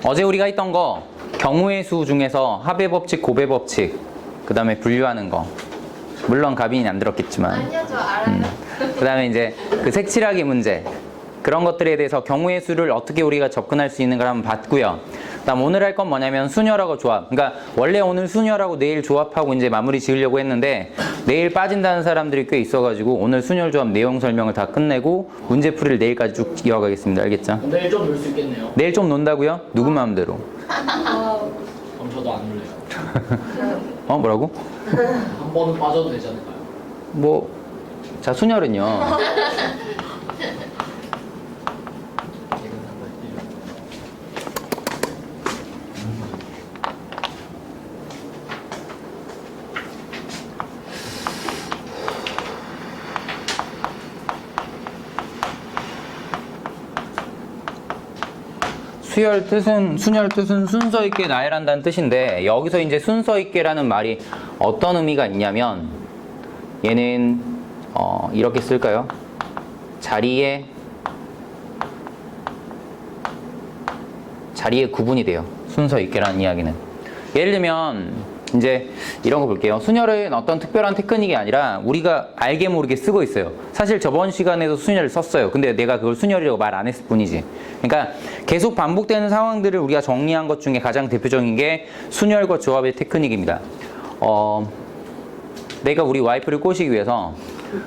어제 우리가 했던 거 경우의 수 중에서 합의 법칙, 고배 법칙, 그 다음에 분류하는 거. 물론 가빈이 안 들었겠지만. 아니요, 저 알아요. 그 다음에 이제 그 색칠하기 문제. 그런 것들에 대해서 경우의 수를 어떻게 우리가 접근할 수 있는가 한번 봤고요. 그다음 오늘 할 건 뭐냐면 순열하고 조합. 그러니까 원래 오늘 순열하고 내일 조합하고 이제 마무리 지으려고 했는데 내일 빠진다는 사람들이 꽤 있어가지고 오늘 순열 조합 내용 설명을 다 끝내고 문제풀이를 내일까지 쭉 이어가겠습니다. 알겠죠? 내일 좀 놀 수 있겠네요. 내일 좀 논다고요? 누구 마음대로? 그럼 저도 안 놀래요. 어 뭐라고? 한 번은 빠져도 되지 않을까요? 뭐 자 순열은요. 순열 뜻은 순서 있게 나열한다는 뜻인데 여기서 이제 순서 있게라는 말이 어떤 의미가 있냐면 얘는 이렇게 쓸까요? 자리에 구분이 돼요. 순서 있게라는 이야기는. 예를 들면 이제 이런 거 볼게요. 순열은 어떤 특별한 테크닉이 아니라 우리가 알게 모르게 쓰고 있어요. 사실 저번 시간에도 순열을 썼어요. 근데 내가 그걸 순열이라고 말 안 했을 뿐이지. 그러니까 계속 반복되는 상황들을 우리가 정리한 것 중에 가장 대표적인 게 순열과 조합의 테크닉입니다. 내가 우리 와이프를 꼬시기 위해서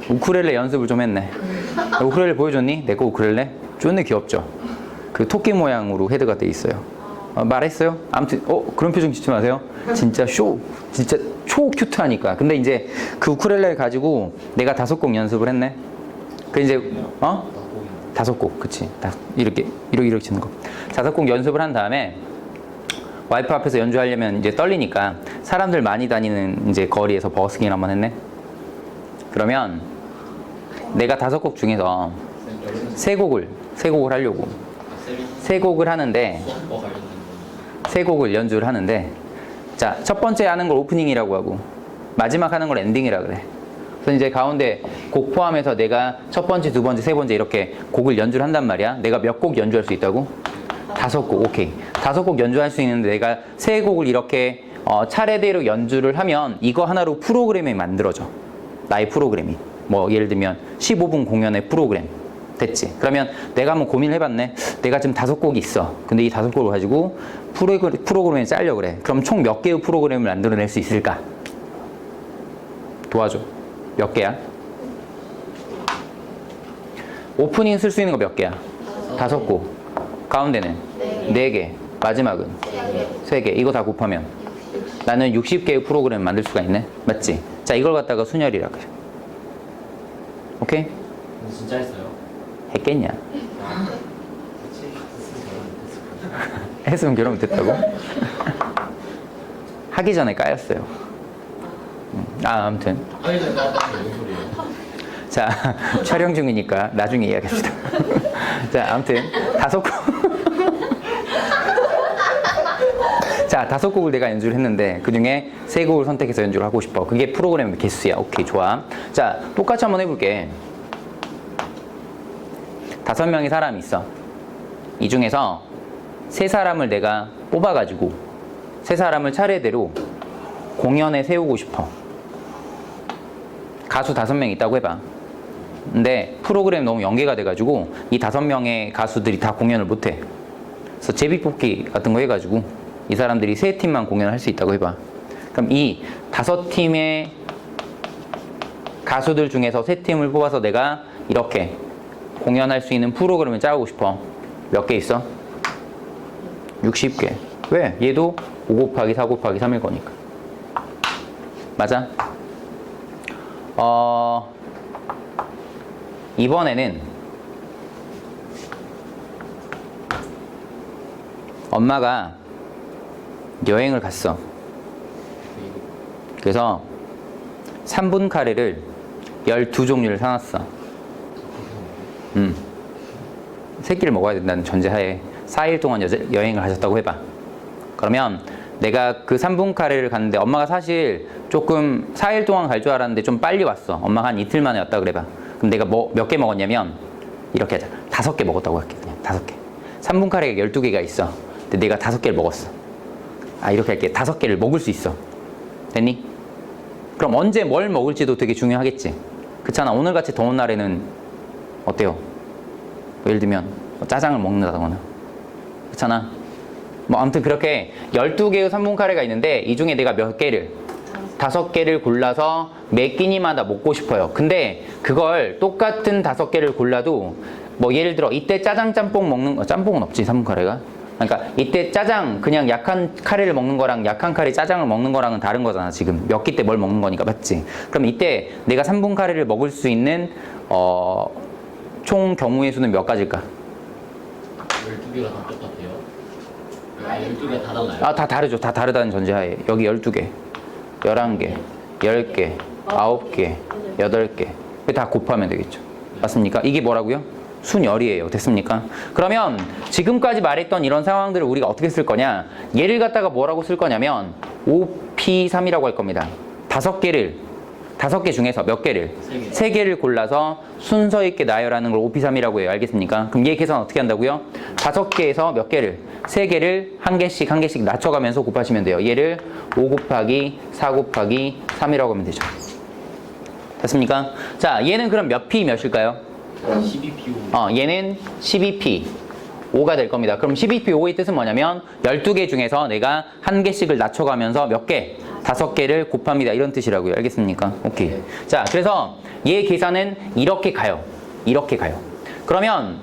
우쿨렐레 연습을 좀 했네. 우쿨렐레 보여줬니? 내 거 우쿨렐레? 존나 귀엽죠? 그 토끼 모양으로 헤드가 돼 있어요. 말했어요? 아무튼 그런 표정 짓지 마세요. 진짜 진짜 초 큐트하니까. 근데 이제 그 우쿨렐레를 가지고 내가 5곡 연습을 했네. 그 이제 5곡, 그치? 이렇게 치는 거. 5곡 연습을 한 다음에 와이프 앞에서 연주하려면 이제 떨리니까 사람들 많이 다니는 이제 거리에서 버스킹을 한번 했네. 그러면 내가 5곡 중에서 3곡을 하려고. 3곡을 하는데 3곡을 연주를 하는데 자, 첫 번째 하는 걸 오프닝이라고 하고 마지막 하는 걸 엔딩이라고 그래. 그래서 이제 가운데 곡 포함해서 내가 첫 번째, 두 번째, 세 번째 이렇게 곡을 연주를 한단 말이야. 내가 몇 곡 연주할 수 있다고? 5곡, 오케이. 5곡 연주할 수 있는데 내가 3곡을 이렇게 차례대로 연주를 하면 이거 하나로 프로그램이 만들어져. 나의 프로그램이. 뭐 예를 들면 15분 공연의 프로그램. 됐지? 그러면 내가 한번 고민을 해봤네. 내가 지금 5곡이 있어. 근데 이 5곡을 가지고 프로그램에 짜려고 그래. 그럼 총 몇 개의 프로그램을 만들어낼 수 있을까? 도와줘. 몇 개야? 오프닝 쓸 수 있는 거 몇 개야? 5곡. 가운데는? 4개. 마지막은? 3개. 이거 다 곱하면 나는 60개의 프로그램 만들 수가 있네. 맞지? 자, 이걸 갖다가 순열이라 그래. 오케이? 진짜 했어요? 했겠냐? 했으면 결혼 못했다고? 하기 전에 까였어요. 아무튼 아니 근데 무슨 소리예요? 자, 촬영 중이니까 나중에 이야기합시다. 자, 아무튼 5곡 자, 5곡을 내가 연주를 했는데 그 중에 3곡을 선택해서 연주를 하고 싶어. 그게 프로그램 개수야. 오케이, 좋아. 자, 똑같이 한번 해볼게. 5명의 사람이 있어. 이 중에서 3사람을 내가 뽑아가지고 3사람을 차례대로 공연에 세우고 싶어. 가수 5명 있다고 해봐. 근데 프로그램 너무 연계가 돼가지고 이 5명의 가수들이 다 공연을 못해. 그래서 제비뽑기 같은 거 해가지고 이 사람들이 3팀만 공연을 할 수 있다고 해봐. 그럼 이 5팀의 가수들 중에서 3팀을 뽑아서 내가 이렇게 공연할 수 있는 프로그램을 짜고 싶어. 몇 개 있어? 60개. 왜? 얘도 5 곱하기 4 곱하기 3일 거니까. 맞아? 이번에는 엄마가 여행을 갔어. 그래서 3분 카레를 12종류를 사놨어. 새끼를 먹어야 된다는 전제하에 4일 동안 여행을 하셨다고 해봐. 그러면 내가 그 3분 카레를 갔는데 엄마가 사실 조금 4일 동안 갈 줄 알았는데 좀 빨리 왔어. 엄마가 한 이틀 만에 왔다 그래봐. 그럼 내가 몇 개 먹었냐면 이렇게 하자. 5개 먹었다고 할게. 그냥 5개. 3분 카레가 12개가 있어. 근데 내가 5개를 먹었어. 아, 이렇게 할게. 5개를 먹을 수 있어. 됐니? 그럼 언제 뭘 먹을지도 되게 중요하겠지. 그렇잖아. 오늘같이 더운 날에는 어때요? 뭐 예를 들면 뭐 짜장을 먹는다거나. 그렇잖아. 뭐 아무튼 그렇게 12개의 3분 카레가 있는데 이 중에 내가 몇 개를? 5개를 골라서 매 끼니마다 먹고 싶어요. 근데 그걸 똑같은 5개를 골라도 뭐 예를 들어 이때 짜장 짬뽕 먹는 거, 짬뽕은 없지 3분 카레가. 그러니까 이때 짜장 그냥 약한 카레를 먹는 거랑 약한 카레 짜장을 먹는 거랑은 다른 거잖아. 지금 몇 끼 때 뭘 먹는 거니까. 맞지? 그럼 이때 내가 3분 카레를 먹을 수 있는 총 경우의 수는 몇 가지일까? 12개가 다 똑같아요. 아, 12개가 다 달라요. 아, 다 다르죠. 다 다르다는 전제하에 여기 12개, 11개, 10개, 9개, 8개 다 곱하면 되겠죠. 맞습니까? 이게 뭐라고요? 순열이에요. 됐습니까? 그러면 지금까지 말했던 이런 상황들을 우리가 어떻게 쓸 거냐? 얘를 갖다가 뭐라고 쓸 거냐면 5P3이라고 할 겁니다. 5개 중에서 몇 개를? 3개를 골라서 순서 있게 나열하는 걸 5P3이라고 해요. 알겠습니까? 그럼 얘 계산 어떻게 한다고요? 5개에서 몇 개를? 3개를 한 개씩 낮춰가면서 곱하시면 돼요. 얘를 5 곱하기 4 곱하기 3이라고 하면 되죠. 됐습니까? 자, 얘는 그럼 몇 P 몇일까요? 12P5. 얘는 12P 5가 될 겁니다. 그럼 12P 5의 뜻은 뭐냐면 12개 중에서 내가 한 개씩을 낮춰가면서 몇 개? 5개를 곱합니다. 이런 뜻이라고요. 알겠습니까? 오케이. 자, 그래서 얘 계산은 이렇게 가요. 이렇게 가요. 그러면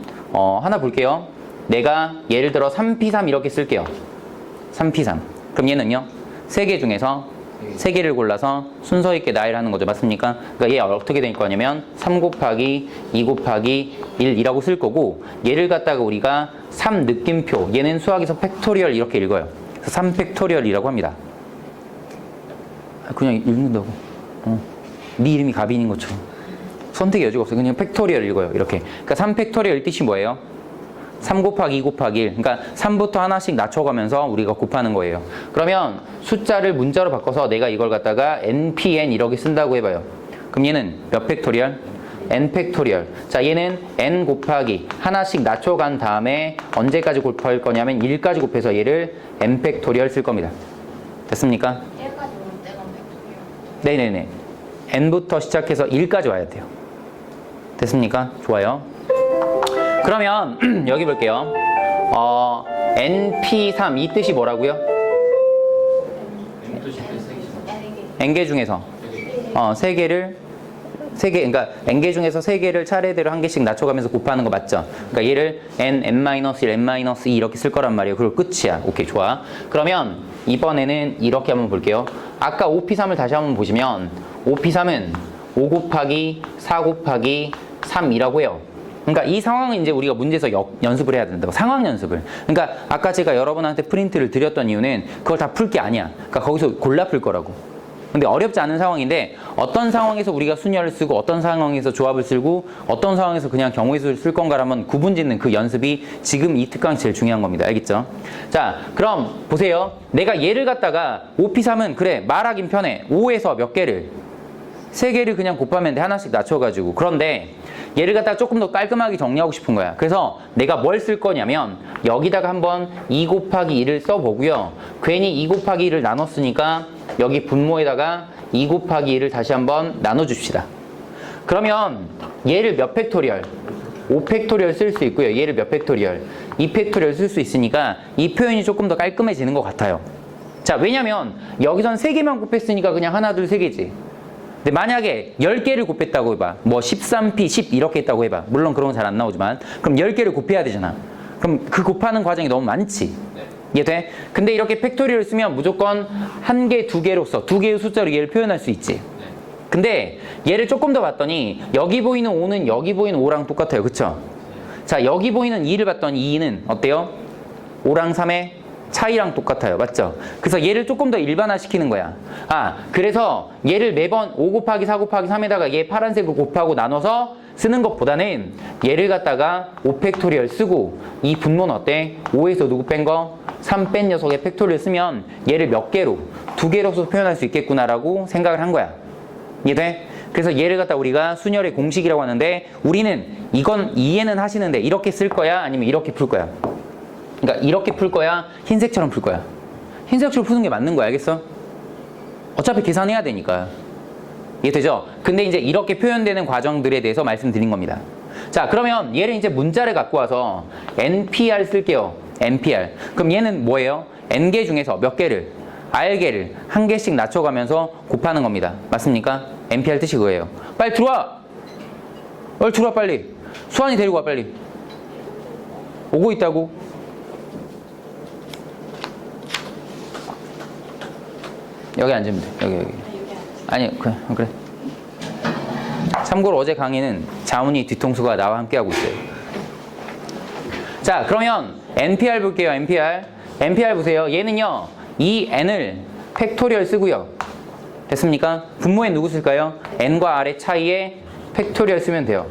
하나 볼게요. 내가 예를 들어 3P3 이렇게 쓸게요. 3P3. 그럼 얘는요? 3개 중에서 3개를 골라서 순서 있게 나열하는 거죠. 맞습니까? 그러니까 얘 어떻게 될 거냐면 3 곱하기 2 곱하기 1이라고 쓸 거고 얘를 갖다가 우리가 3 느낌표 얘는 수학에서 팩토리얼 이렇게 읽어요. 그래서 3 팩토리얼이라고 합니다. 그냥 읽는다고. 네 이름이 가빈인 것처럼. 선택의 여지가 없어요. 그냥 팩토리얼 읽어요. 이렇게. 그러니까 3 팩토리얼 뜻이 뭐예요? 3 곱하기 2 곱하기 1. 그러니까 3부터 하나씩 낮춰가면서 우리가 곱하는 거예요. 그러면 숫자를 문자로 바꿔서 내가 이걸 갖다가 NPN 이렇게 쓴다고 해봐요. 그럼 얘는 몇 팩토리얼? N 팩토리얼. 자, 얘는 N 곱하기 하나씩 낮춰간 다음에 언제까지 곱할 거냐면 1까지 곱해서 얘를 N 팩토리얼 쓸 겁니다. 됐습니까? 1까지 오면 내가 팩토리얼. 네네네. N부터 시작해서 1까지 와야 돼요. 됐습니까? 좋아요. 그러면 여기 볼게요. NP3 이 뜻이 뭐라고요? M도 10개 N개 중에서 3개를 3개, 그러니까 N개 중에서 3개를 차례대로 한 개씩 낮춰가면서 곱하는 거 맞죠? 그러니까 얘를 N, N-1, N-2 이렇게 쓸 거란 말이에요. 그리고 끝이야. 오케이, 좋아. 그러면 이번에는 이렇게 한번 볼게요. 아까 5P3을 다시 한번 보시면 5P3은 5 곱하기 4 곱하기 3이라고 해요. 그러니까 이 상황은 이제 우리가 문제에서 연습을 해야 된다고. 상황 연습을. 그러니까 아까 제가 여러분한테 프린트를 드렸던 이유는 그걸 다 풀 게 아니야. 그러니까 거기서 골라 풀 거라고. 근데 어렵지 않은 상황인데 어떤 상황에서 우리가 순열을 쓰고 어떤 상황에서 조합을 쓰고 어떤 상황에서 그냥 경우의 수를 쓸 건가라면 구분 짓는 그 연습이 지금 이 특강이 제일 중요한 겁니다. 알겠죠? 자, 그럼 보세요. 내가 얘를 갖다가 5P3은 그래 말하긴 편해. 5에서 몇 개를? 3개를 그냥 곱하면 돼. 하나씩 낮춰가지고. 그런데 얘를 갖다가 조금 더 깔끔하게 정리하고 싶은 거야. 그래서 내가 뭘 쓸 거냐면 여기다가 한번 2 곱하기 2를 써보고요. 괜히 2 곱하기 2를 나눴으니까 여기 분모에다가 2 곱하기 2를 다시 한번 나눠줍시다. 그러면 얘를 몇 팩토리얼? 5 팩토리얼 쓸 수 있고요. 얘를 몇 팩토리얼? 2 팩토리얼 쓸 수 있으니까 이 표현이 조금 더 깔끔해지는 것 같아요. 자, 왜냐면 여기선 3개만 곱했으니까 그냥 하나, 둘, 3개지. 근데 만약에 10개를 곱했다고 해봐. 뭐 13P, 10 이렇게 했다고 해봐. 물론 그런 건 잘 안 나오지만. 그럼 10개를 곱해야 되잖아. 그럼 그 곱하는 과정이 너무 많지. 이해돼? 근데 이렇게 팩토리얼을 쓰면 무조건 1개, 2개로서 2개의 숫자로 얘를 표현할 수 있지. 근데 얘를 조금 더 봤더니 여기 보이는 5는 여기 보이는 5랑 똑같아요. 그쵸? 자, 여기 보이는 2를 봤더니 2는 어때요? 5랑 3의 차이랑 똑같아요. 맞죠? 그래서 얘를 조금 더 일반화시키는 거야. 아, 그래서 얘를 매번 5 곱하기 4 곱하기 3에다가 얘 파란색을 곱하고 나눠서 쓰는 것보다는 얘를 갖다가 5 팩토리얼 쓰고 이 분모는 어때? 5에서 누구 뺀 거? 3 뺀 녀석의 팩토리얼 쓰면 얘를 몇 개로? 2개로서 표현할 수 있겠구나라고 생각을 한 거야. 이해돼? 그래서 얘를 갖다 우리가 순열의 공식이라고 하는데 우리는 이건 이해는 하시는데 이렇게 쓸 거야? 아니면 이렇게 풀 거야? 그러니까 이렇게 풀 거야? 흰색처럼 풀 거야? 흰색처럼 푸는 게 맞는 거야. 알겠어? 어차피 계산해야 되니까. 이해되죠? 근데 이제 이렇게 표현되는 과정들에 대해서 말씀드린 겁니다. 자, 그러면 얘를 이제 문자를 갖고 와서 NPR 쓸게요. NPR. 그럼 얘는 뭐예요? N개 중에서 몇 개를? R개를 한 개씩 낮춰가면서 곱하는 겁니다. 맞습니까? NPR 뜻이 그거예요. 빨리 들어와! 빨리 들어와, 빨리. 수환이 데리고 와, 빨리. 오고 있다고? 여기 앉으면 돼. 여기. 아니, 그래. 참고로 어제 강의는 자문이 뒤통수가 나와 함께하고 있어요. 자, 그러면 NPR 볼게요. NPR 보세요. 얘는요, 이 N을 팩토리얼 쓰고요. 됐습니까? 분모에 누구 쓸까요? N과 R의 차이에 팩토리얼 쓰면 돼요.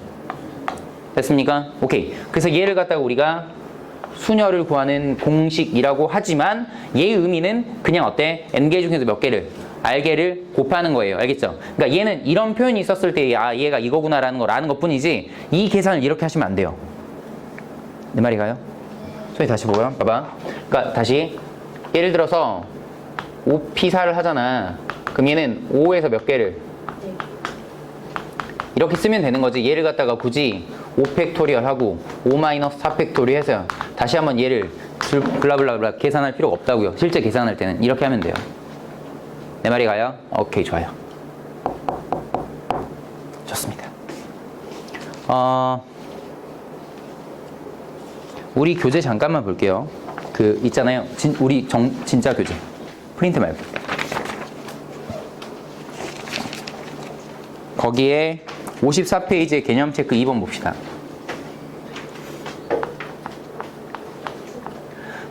됐습니까? 오케이. 그래서 얘를 갖다가 우리가 수녀를 구하는 공식이라고 하지만 얘의 의미는 그냥 어때? N개 중에서 몇 개를? R개를 곱하는 거예요. 알겠죠? 그러니까 얘는 이런 표현이 있었을 때 아, 얘가 이거구나라는 걸 아는 것뿐이지 이 계산을 이렇게 하시면 안 돼요. 내 말이 가요? 소리 다시 보여. 봐봐. 그러니까 다시 예를 들어서 5P4를 하잖아. 그럼 얘는 5에서 몇 개를? 이렇게 쓰면 되는 거지. 얘를 갖다가 굳이 5팩토리얼 하고 5-4팩토리얼 해서 다시 한번 얘를 블라블라블라 계산할 필요가 없다고요. 실제 계산할 때는 이렇게 하면 돼요. 내 말이 가요? 오케이, 좋아요. 좋습니다. 우리 교재 잠깐만 볼게요. 그 있잖아요. 우리 진짜 교재. 프린트 말고. 거기에 54페이지의 개념 체크 2번 봅시다.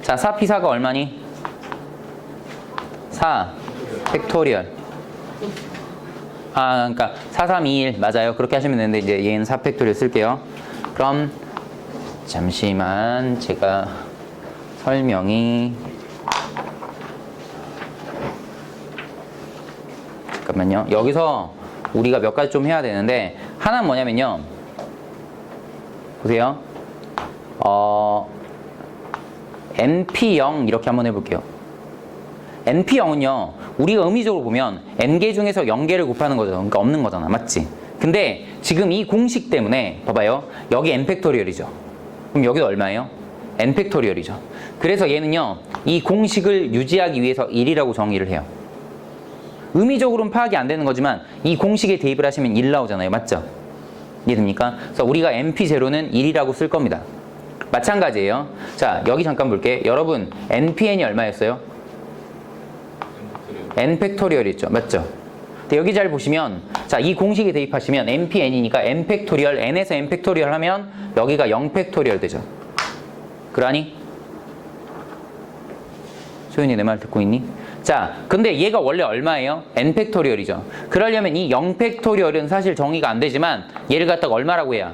자, 4P4가 얼마니? 4 팩토리얼. 아, 그러니까 4321 맞아요. 그렇게 하시면 되는데 이제 얘는 4 팩토리얼 쓸게요. 그럼 잠시만 제가 설명이 잠깐만요. 여기서 우리가 몇 가지 좀 해야 되는데 하나는 뭐냐면요. 보세요. NP0 이렇게 한번 해볼게요. NP0은요. 우리가 의미적으로 보면 N개 중에서 0개를 곱하는 거죠. 그러니까 없는 거잖아. 맞지? 근데 지금 이 공식 때문에 봐봐요. 여기 N팩토리얼이죠. 그럼 여기도 얼마예요? N팩토리얼이죠. 그래서 얘는요. 이 공식을 유지하기 위해서 1이라고 정의를 해요. 의미적으로는 파악이 안 되는 거지만 이 공식에 대입을 하시면 1 나오잖아요. 맞죠? 이해됩니까? 그래서 우리가 NP0는 1이라고 쓸 겁니다. 마찬가지예요. 자, 여기 잠깐 볼게. 여러분, NPN이 얼마였어요? N팩토리얼 있죠. 맞죠? 근데 여기 잘 보시면 자, 이 공식에 대입하시면 NPN이니까 N팩토리얼, N에서 N팩토리얼 하면 여기가 0팩토리얼 되죠. 그러니? 소윤이 내 말 듣고 있니? 자, 근데 얘가 원래 얼마예요? N팩토리얼이죠. 그러려면 이 0팩토리얼은 사실 정의가 안 되지만 얘를 갖다가 얼마라고 해야?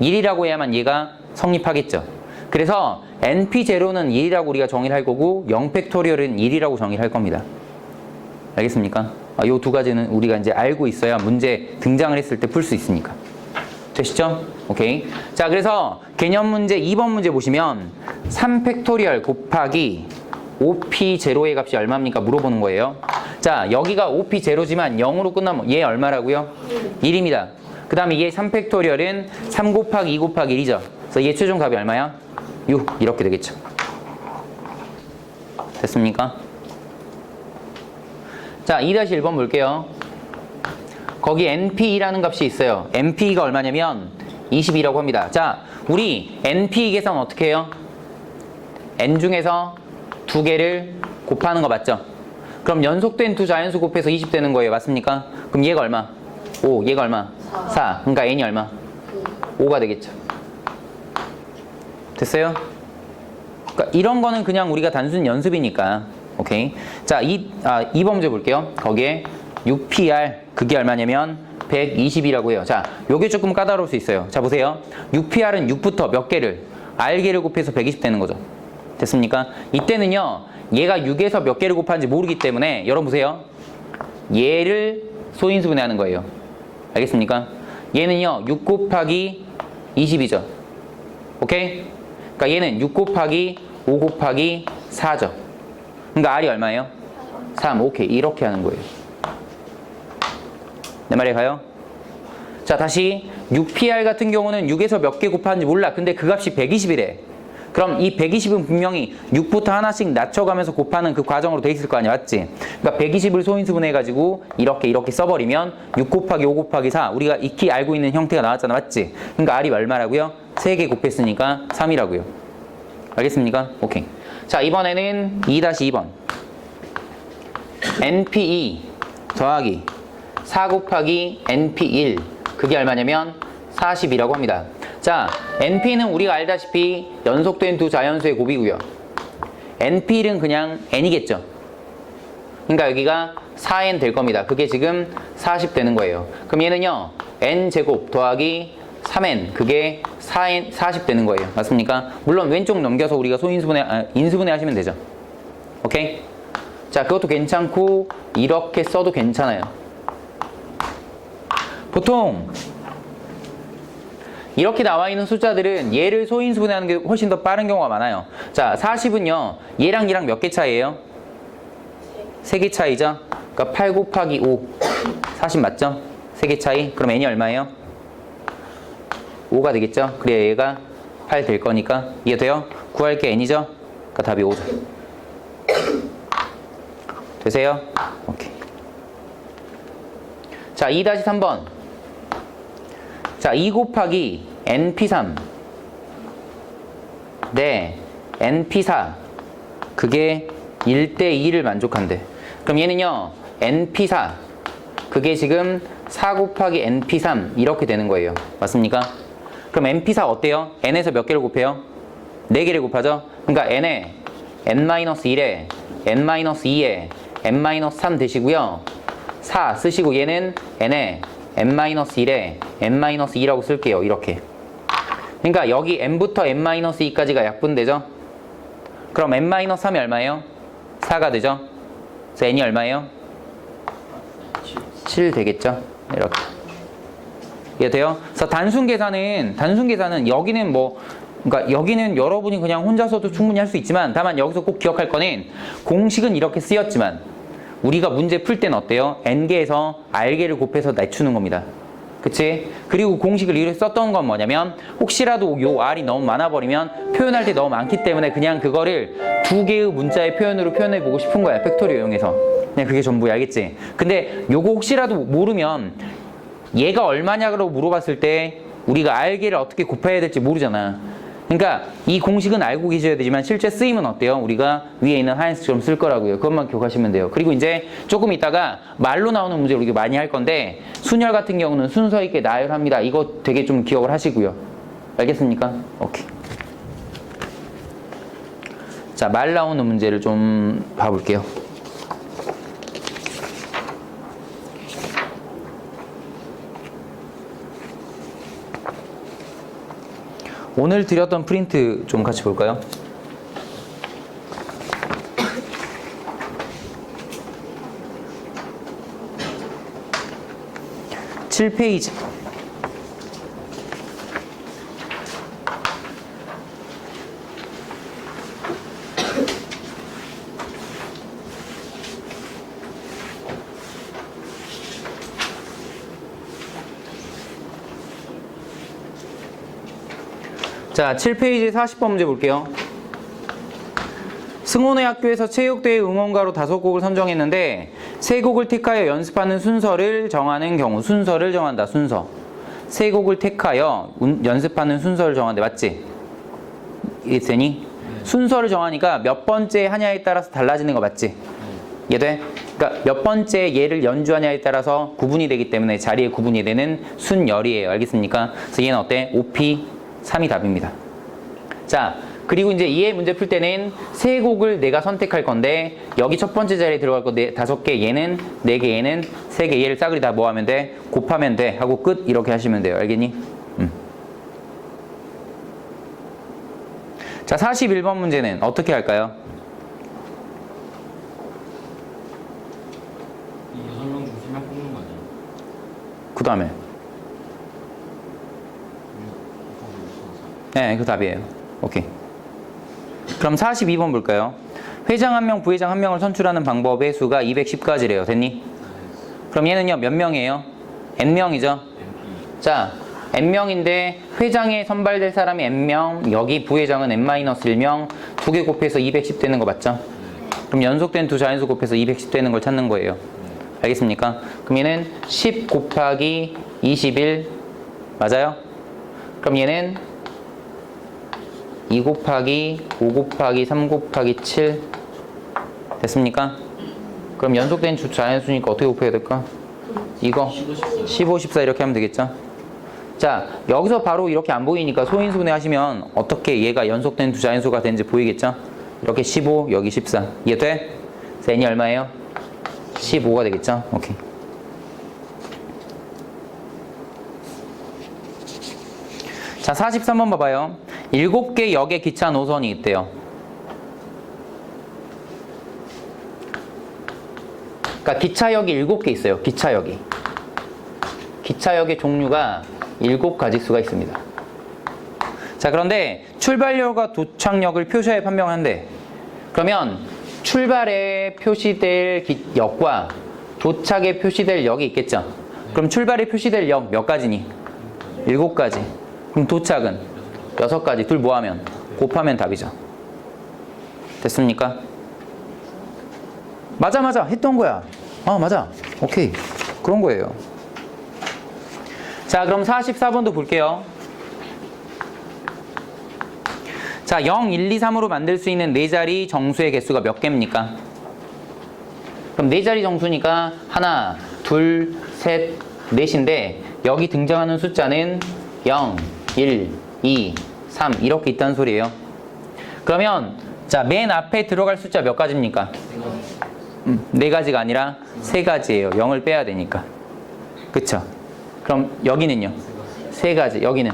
1이라고 해야만 얘가 성립하겠죠. 그래서 NP0는 1이라고 우리가 정의를 할 거고 0팩토리얼은 1이라고 정의를 할 겁니다. 알겠습니까? 요 두 가지는 우리가 이제 알고 있어야 문제 등장을 했을 때 풀 수 있으니까. 되시죠? 오케이. 자, 그래서 개념 문제 2번 문제 보시면 3팩토리얼 곱하기 5P0의 값이 얼마입니까? 물어보는 거예요. 자, 여기가 5P0지만 0으로 끝나면 얘 얼마라고요? 1입니다. 그 다음에 얘 3팩토리얼은 3 곱하기 2 곱하기 1이죠. 그래서 얘 최종 답이 얼마야? 6. 이렇게 되겠죠. 됐습니까? 자, 2-1번 볼게요. 거기 NP2라는 값이 있어요. NP2가 얼마냐면 22라고 합니다. 자, 우리 NP 계산 어떻게 해요? N 중에서 2개를 곱하는 거 맞죠? 그럼 연속된 두 자연수 곱해서 20 되는 거예요. 맞습니까? 그럼 얘가 얼마? 5. 얘가 얼마? 4. 그러니까 N이 얼마? 5가 되겠죠. 됐어요? 그러니까 이런 거는 그냥 우리가 단순 연습이니까. 오케이. 자, 2번 문제 볼게요. 거기에 6PR, 그게 얼마냐면 120이라고 해요. 자, 요게 조금 까다로울 수 있어요. 자, 보세요. 6PR은 6부터 몇 개를? R개를 곱해서 120 되는 거죠. 됐습니까? 이때는요, 얘가 6에서 몇 개를 곱하는지 모르기 때문에, 여러분 보세요. 얘를 소인수분해하는 거예요. 알겠습니까? 얘는요, 6 곱하기 20이죠. 오케이? 그러니까 얘는 6 곱하기 5 곱하기 4죠. 그러니까 R이 얼마예요? 3. 오케이. 이렇게 하는 거예요. 내 말이 가요? 자, 다시 6PR 같은 경우는 6에서 몇 개 곱하는지 몰라. 근데 그 값이 120이래. 그럼 이 120은 분명히 6부터 하나씩 낮춰가면서 곱하는 그 과정으로 돼 있을 거 아니야, 맞지? 그러니까 120을 소인수분해해가지고 이렇게 써버리면 6 곱하기 5 곱하기 4 우리가 익히 알고 있는 형태가 나왔잖아, 맞지? 그러니까 R이 얼마라고요? 3개 곱했으니까 3이라고요. 알겠습니까? 오케이. 자, 이번에는 2-2번. NP2 더하기 4 곱하기 NP1 그게 얼마냐면 40이라고 합니다. 자, NP는 우리가 알다시피 연속된 두 자연수의 곱이고요. NP1은 그냥 N이겠죠. 그러니까 여기가 4N 될 겁니다. 그게 지금 40 되는 거예요. 그럼 얘는요, N제곱 더하기 3N 그게 4N, 40 되는 거예요. 맞습니까? 물론 왼쪽 넘겨서 우리가 인수분해 하시면 되죠. 오케이? 자, 그것도 괜찮고 이렇게 써도 괜찮아요. 보통 이렇게 나와 있는 숫자들은 얘를 소인수분해하는 게 훨씬 더 빠른 경우가 많아요. 자, 40은요. 얘랑 얘랑 몇 개 차이예요? 3개 차이죠? 그러니까 8 곱하기 5 40 맞죠? 3개 차이. 그럼 n이 얼마예요? 5가 되겠죠? 그래야 얘가 8 될 거니까 이해돼요? 구할 게 n이죠? 그러니까 답이 5죠. 되세요? 오케이. 자, 2-3번. 자, 2 곱하기 NP3 네, NP4 그게 1대2를 만족한대. 그럼 얘는요, NP4 그게 지금 4 곱하기 NP3 이렇게 되는 거예요. 맞습니까? 그럼 NP4 어때요? N에서 몇 개를 곱해요? 4개를 곱하죠? 그러니까 N에 N-1에 N-2에 N-3 되시고요. 4 쓰시고 얘는 N에 N-1에 N-2라고 쓸게요. 이렇게. 그러니까 여기 N부터 N-2까지가 약분되죠? 그럼 N-3이 얼마예요? 4가 되죠? 그래서 N이 얼마예요? 7 되겠죠? 이렇게. 이해돼요? 그래서 단순 계산은 여기는 그러니까 여기는 여러분이 그냥 혼자서도 충분히 할 수 있지만 다만 여기서 꼭 기억할 거는 공식은 이렇게 쓰였지만 우리가 문제 풀 때는 어때요? N개에서 R개를 곱해서 내추는 겁니다. 그치? 그리고 공식을 이렇게 썼던 건 뭐냐면 혹시라도 요 R이 너무 많아버리면 표현할 때 너무 많기 때문에 그냥 그거를 2개의 문자의 표현으로 표현해보고 싶은 거야. 팩토리얼 이용해서. 그냥 그게 전부야. 알겠지? 근데 요거 혹시라도 모르면 얘가 얼마냐고 물어봤을 때 우리가 R개를 어떻게 곱해야 될지 모르잖아. 그러니까 이 공식은 알고 계셔야 되지만 실제 쓰임은 어때요? 우리가 위에 있는 하얀색처럼 쓸 거라고요. 그것만 기억하시면 돼요. 그리고 이제 조금 있다가 말로 나오는 문제를 우리가 많이 할 건데 순열 같은 경우는 순서 있게 나열합니다. 이거 되게 좀 기억을 하시고요. 알겠습니까? 오케이. 자, 말 나오는 문제를 좀 봐볼게요. 오늘 드렸던 프린트 좀 같이 볼까요? (7페이지) 자, 7페이지 40번 문제 볼게요. 승호네 학교에서 체육대회 응원가로 5곡을 선정했는데 3곡을 택하여 연습하는 순서를 정하는 경우 순서를 정한다. 순서 3곡을 택하여 연습하는 순서를 정한대. 맞지? 이해되니? 순서를 정하니까 몇 번째 하냐에 따라서 달라지는 거 맞지? 이해돼? 그러니까 몇 번째 얘를 연주하냐에 따라서 구분이 되기 때문에 자리에 구분이 되는 순열이에요. 알겠습니까? 그래서 얘는 어때? 5P 3이 답입니다. 자, 그리고 이제 이해 문제 풀 때는 3곡을 내가 선택할 건데 여기 첫 번째 자리에 들어갈 거 5개, 얘는 4개, 얘는 3개, 얘를 싸그리 다 뭐 하면 돼? 곱하면 돼 하고 끝 이렇게 하시면 돼요. 알겠니? 자, 41번 문제는 어떻게 할까요? 이 6명 중 3명 뽑는 거 아니야? 그 다음에 네, 그 답이에요. 오케이. 그럼 42번 볼까요? 회장 1명, 부회장 1명을 선출하는 방법의 수가 210가지래요. 됐니? 그럼 얘는요, 몇 명이에요? n명이죠? 자, n명인데 회장에 선발될 사람이 n명, 여기 부회장은 n-1명, 두 개 곱해서 210 되는 거 맞죠? 그럼 연속된 두 자연수 곱해서 210 되는 걸 찾는 거예요. 알겠습니까? 그럼 얘는 10 곱하기 21 맞아요? 그럼 얘는 2 곱하기 5 곱하기 3 곱하기 7 됐습니까? 그럼 연속된 주 자연수니까 어떻게 곱해야 될까? 이거 15, 14 이렇게 하면 되겠죠? 자, 여기서 바로 이렇게 안 보이니까 소인수분해 하시면 어떻게 얘가 연속된 두 자연수가 되는지 보이겠죠? 이렇게 15, 여기 14 이해돼? 그래서 n이 얼마예요? 15가 되겠죠? 오케이. 자, 43번 봐봐요. 7개 역의 기차 노선이 있대요. 그러니까 기차역이 7개 있어요. 기차역이. 기차역의 종류가 7가지 수가 있습니다. 자, 그런데 출발역과 도착역을 표시하여 판명하는데 그러면 출발에 표시될 역과 도착에 표시될 역이 있겠죠? 그럼 출발에 표시될 역 몇 가지니? 7가지. 그럼 도착은 6가지. 둘 뭐하면? 곱하면 답이죠. 됐습니까? 맞아 했던 거야. 맞아. 오케이. 그런 거예요. 자, 그럼 44번도 볼게요. 자, 0, 1, 2, 3으로 만들 수 있는 4자리 정수의 개수가 몇 개입니까? 그럼 4자리 정수니까 하나, 둘, 셋, 넷인데 여기 등장하는 숫자는 0, 1, 2, 3 이렇게 있다는 소리예요. 그러면 자, 맨 앞에 들어갈 숫자 몇 가지입니까? 4가지가 아니라 3가지예요. 0을 빼야 되니까. 그쵸? 그럼 여기는요? 3가지. 여기는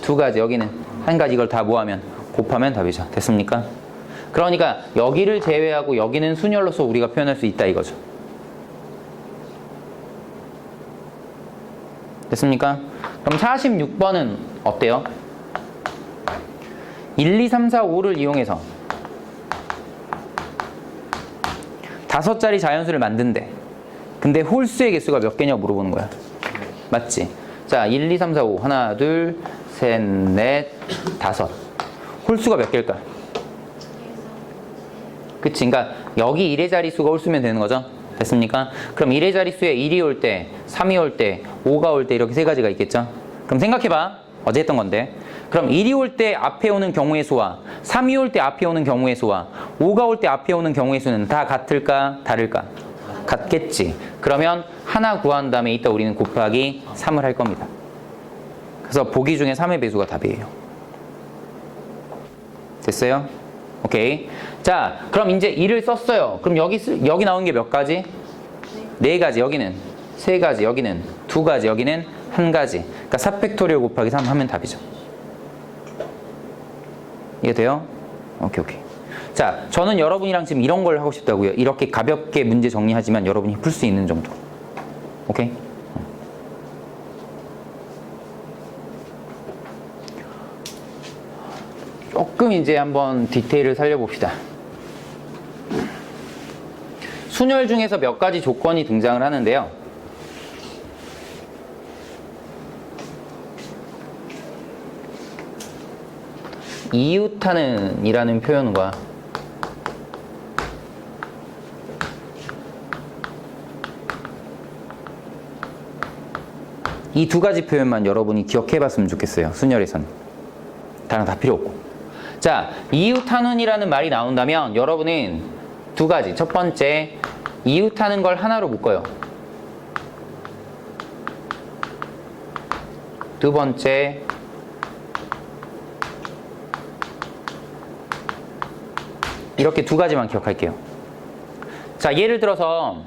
2가지. 여기는 1가지. 이걸 다 모으면 곱하면 답이죠. 됐습니까? 그러니까 여기를 제외하고 여기는 순열로서 우리가 표현할 수 있다 이거죠. 됐습니까? 그럼 46번은 어때요? 1, 2, 3, 4, 5를 이용해서 5자리 자연수를 만든대. 근데 홀수의 개수가 몇 개냐고 물어보는 거야. 맞지? 자, 1, 2, 3, 4, 5 하나, 둘, 셋, 넷, 5 홀수가 몇 개일까? 그치? 그러니까 여기 1의 자릿수가 홀수면 되는 거죠? 됐습니까? 그럼 1의 자릿수에 1이 올 때, 3이 올 때, 5가 올 때 이렇게 3가지가 있겠죠? 그럼 생각해봐. 어제 했던 건데. 그럼 1이 올 때 앞에 오는 경우의 수와 3이 올 때 앞에 오는 경우의 수와 5가 올 때 앞에 오는 경우의 수는 다 같을까? 다를까? 같겠지. 그러면 하나 구한 다음에 이따 우리는 곱하기 3을 할 겁니다. 그래서 보기 중에 3의 배수가 답이에요. 됐어요? 오케이. 자, 그럼 이제 1을 썼어요. 그럼 여기 나온 게 몇 가지? 4가지. 여기는 3가지. 여기는 2가지. 여기는 1가지. 그러니까 4팩토리얼 곱하기 3 하면 답이죠. 이해돼요? 오케이. 자, 저는 여러분이랑 지금 이런 걸 하고 싶다고요. 이렇게 가볍게 문제 정리하지만 여러분이 풀 수 있는 정도. 오케이? 조금 이제 한번 디테일을 살려봅시다. 순열 중에서 몇 가지 조건이 등장을 하는데요. 이웃하는 이라는 표현과 이 2가지 표현만 여러분이 기억해 봤으면 좋겠어요. 순열에서는. 다른 다 필요 없고. 자, 이웃하는이라는 말이 나온다면 여러분은 2가지. 첫 번째, 이웃하는 걸 하나로 묶어요. 두 번째, 이렇게 2가지만 기억할게요. 자, 예를 들어서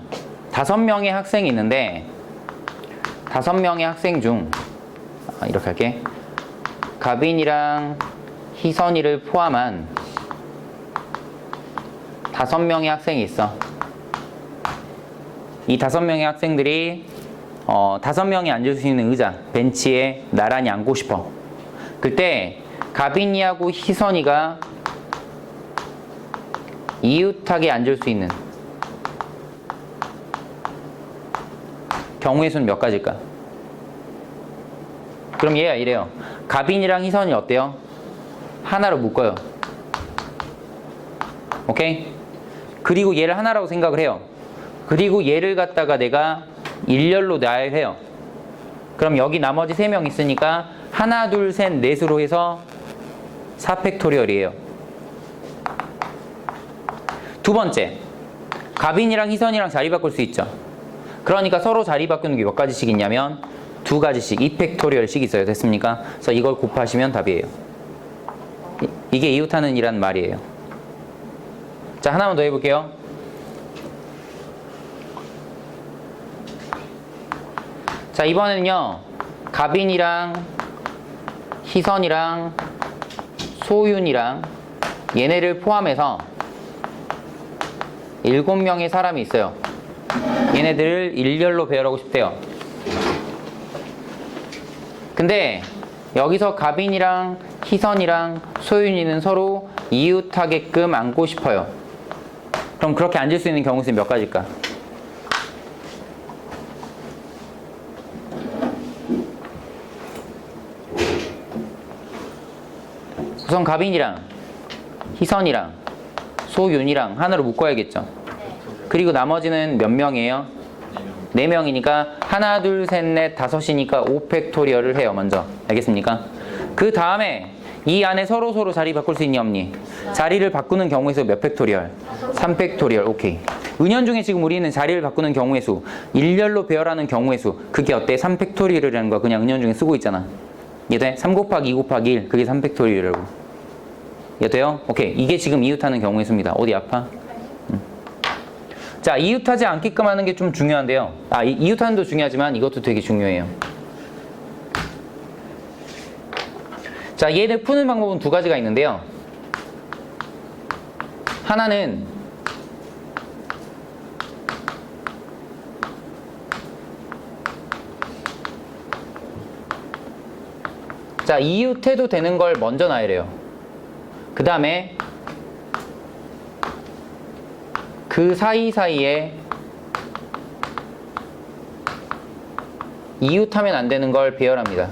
5명의 학생이 있는데 5명의 학생 중 이렇게 할게. 가빈이랑 희선이를 포함한 5명의 학생이 있어. 이 5명의 학생들이 5명이 앉을 수 있는 의자, 벤치에 나란히 앉고 싶어. 그때 가빈이하고 희선이가 이웃하게 앉을 수 있는 경우의 수는 몇 가지일까? 그럼 얘가 이래요. 갑인이랑 희선이 어때요? 하나로 묶어요. 오케이? 그리고 얘를 하나라고 생각을 해요. 그리고 얘를 갖다가 내가 일렬로 나열해요. 그럼 여기 나머지 3명 있으니까 하나, 둘, 셋, 넷으로 해서 4팩토리얼이에요. 두 번째, 갑인이랑 희선이랑 자리 바꿀 수 있죠. 그러니까 서로 자리 바꾸는 게 몇 가지씩 있냐면 2가지씩, 2팩토리얼씩 있어요. 됐습니까? 그래서 이걸 곱하시면 답이에요. 이게 이웃하는 이란 말이에요. 자, 하나만 더 해볼게요. 자, 이번에는요, 갑인이랑 희선이랑 소윤이랑 얘네를 포함해서 7명의 사람이 있어요. 얘네들을 일렬로 배열하고 싶대요. 근데 여기서 갑인이랑 희선이랑 소윤이는 서로 이웃하게끔 앉고 싶어요. 그럼 그렇게 앉을 수 있는 경우 수는 몇 가지일까? 우선 갑인이랑 희선이랑 소윤이랑 하나로 묶어야겠죠. 그리고 나머지는 몇 명이에요? 4명이니까 하나, 둘, 셋, 넷, 5이니까 5팩토리얼을 해요. 먼저. 알겠습니까? 그 다음에 이 안에 서로 자리 바꿀 수 있니 없니? 자리를 바꾸는 경우의 수 몇 팩토리얼? 3팩토리얼. 오케이. 은연중에 지금 우리는 자리를 바꾸는 경우의 수, 일렬로 배열하는 경우의 수, 그게 어때? 3팩토리얼이라는 거 그냥 은연중에 쓰고 있잖아. 이해돼? 3 곱하기 2 곱하기 1, 그게 3팩토리얼이라고. 이해돼요? 오케이. 이게 지금 이웃하는 경우의 수입니다. 어디 아파? 자, 이웃하지 않게끔 하는 게 좀 중요한데요. 이웃하는 도 중요하지만 이것도 되게 중요해요. 자, 얘를 푸는 방법은 2가지가 있는데요. 하나는 자, 이웃해도 되는 걸 먼저 나열해요. 그 다음에 그 사이사이에 이웃하면 안 되는 걸 배열합니다.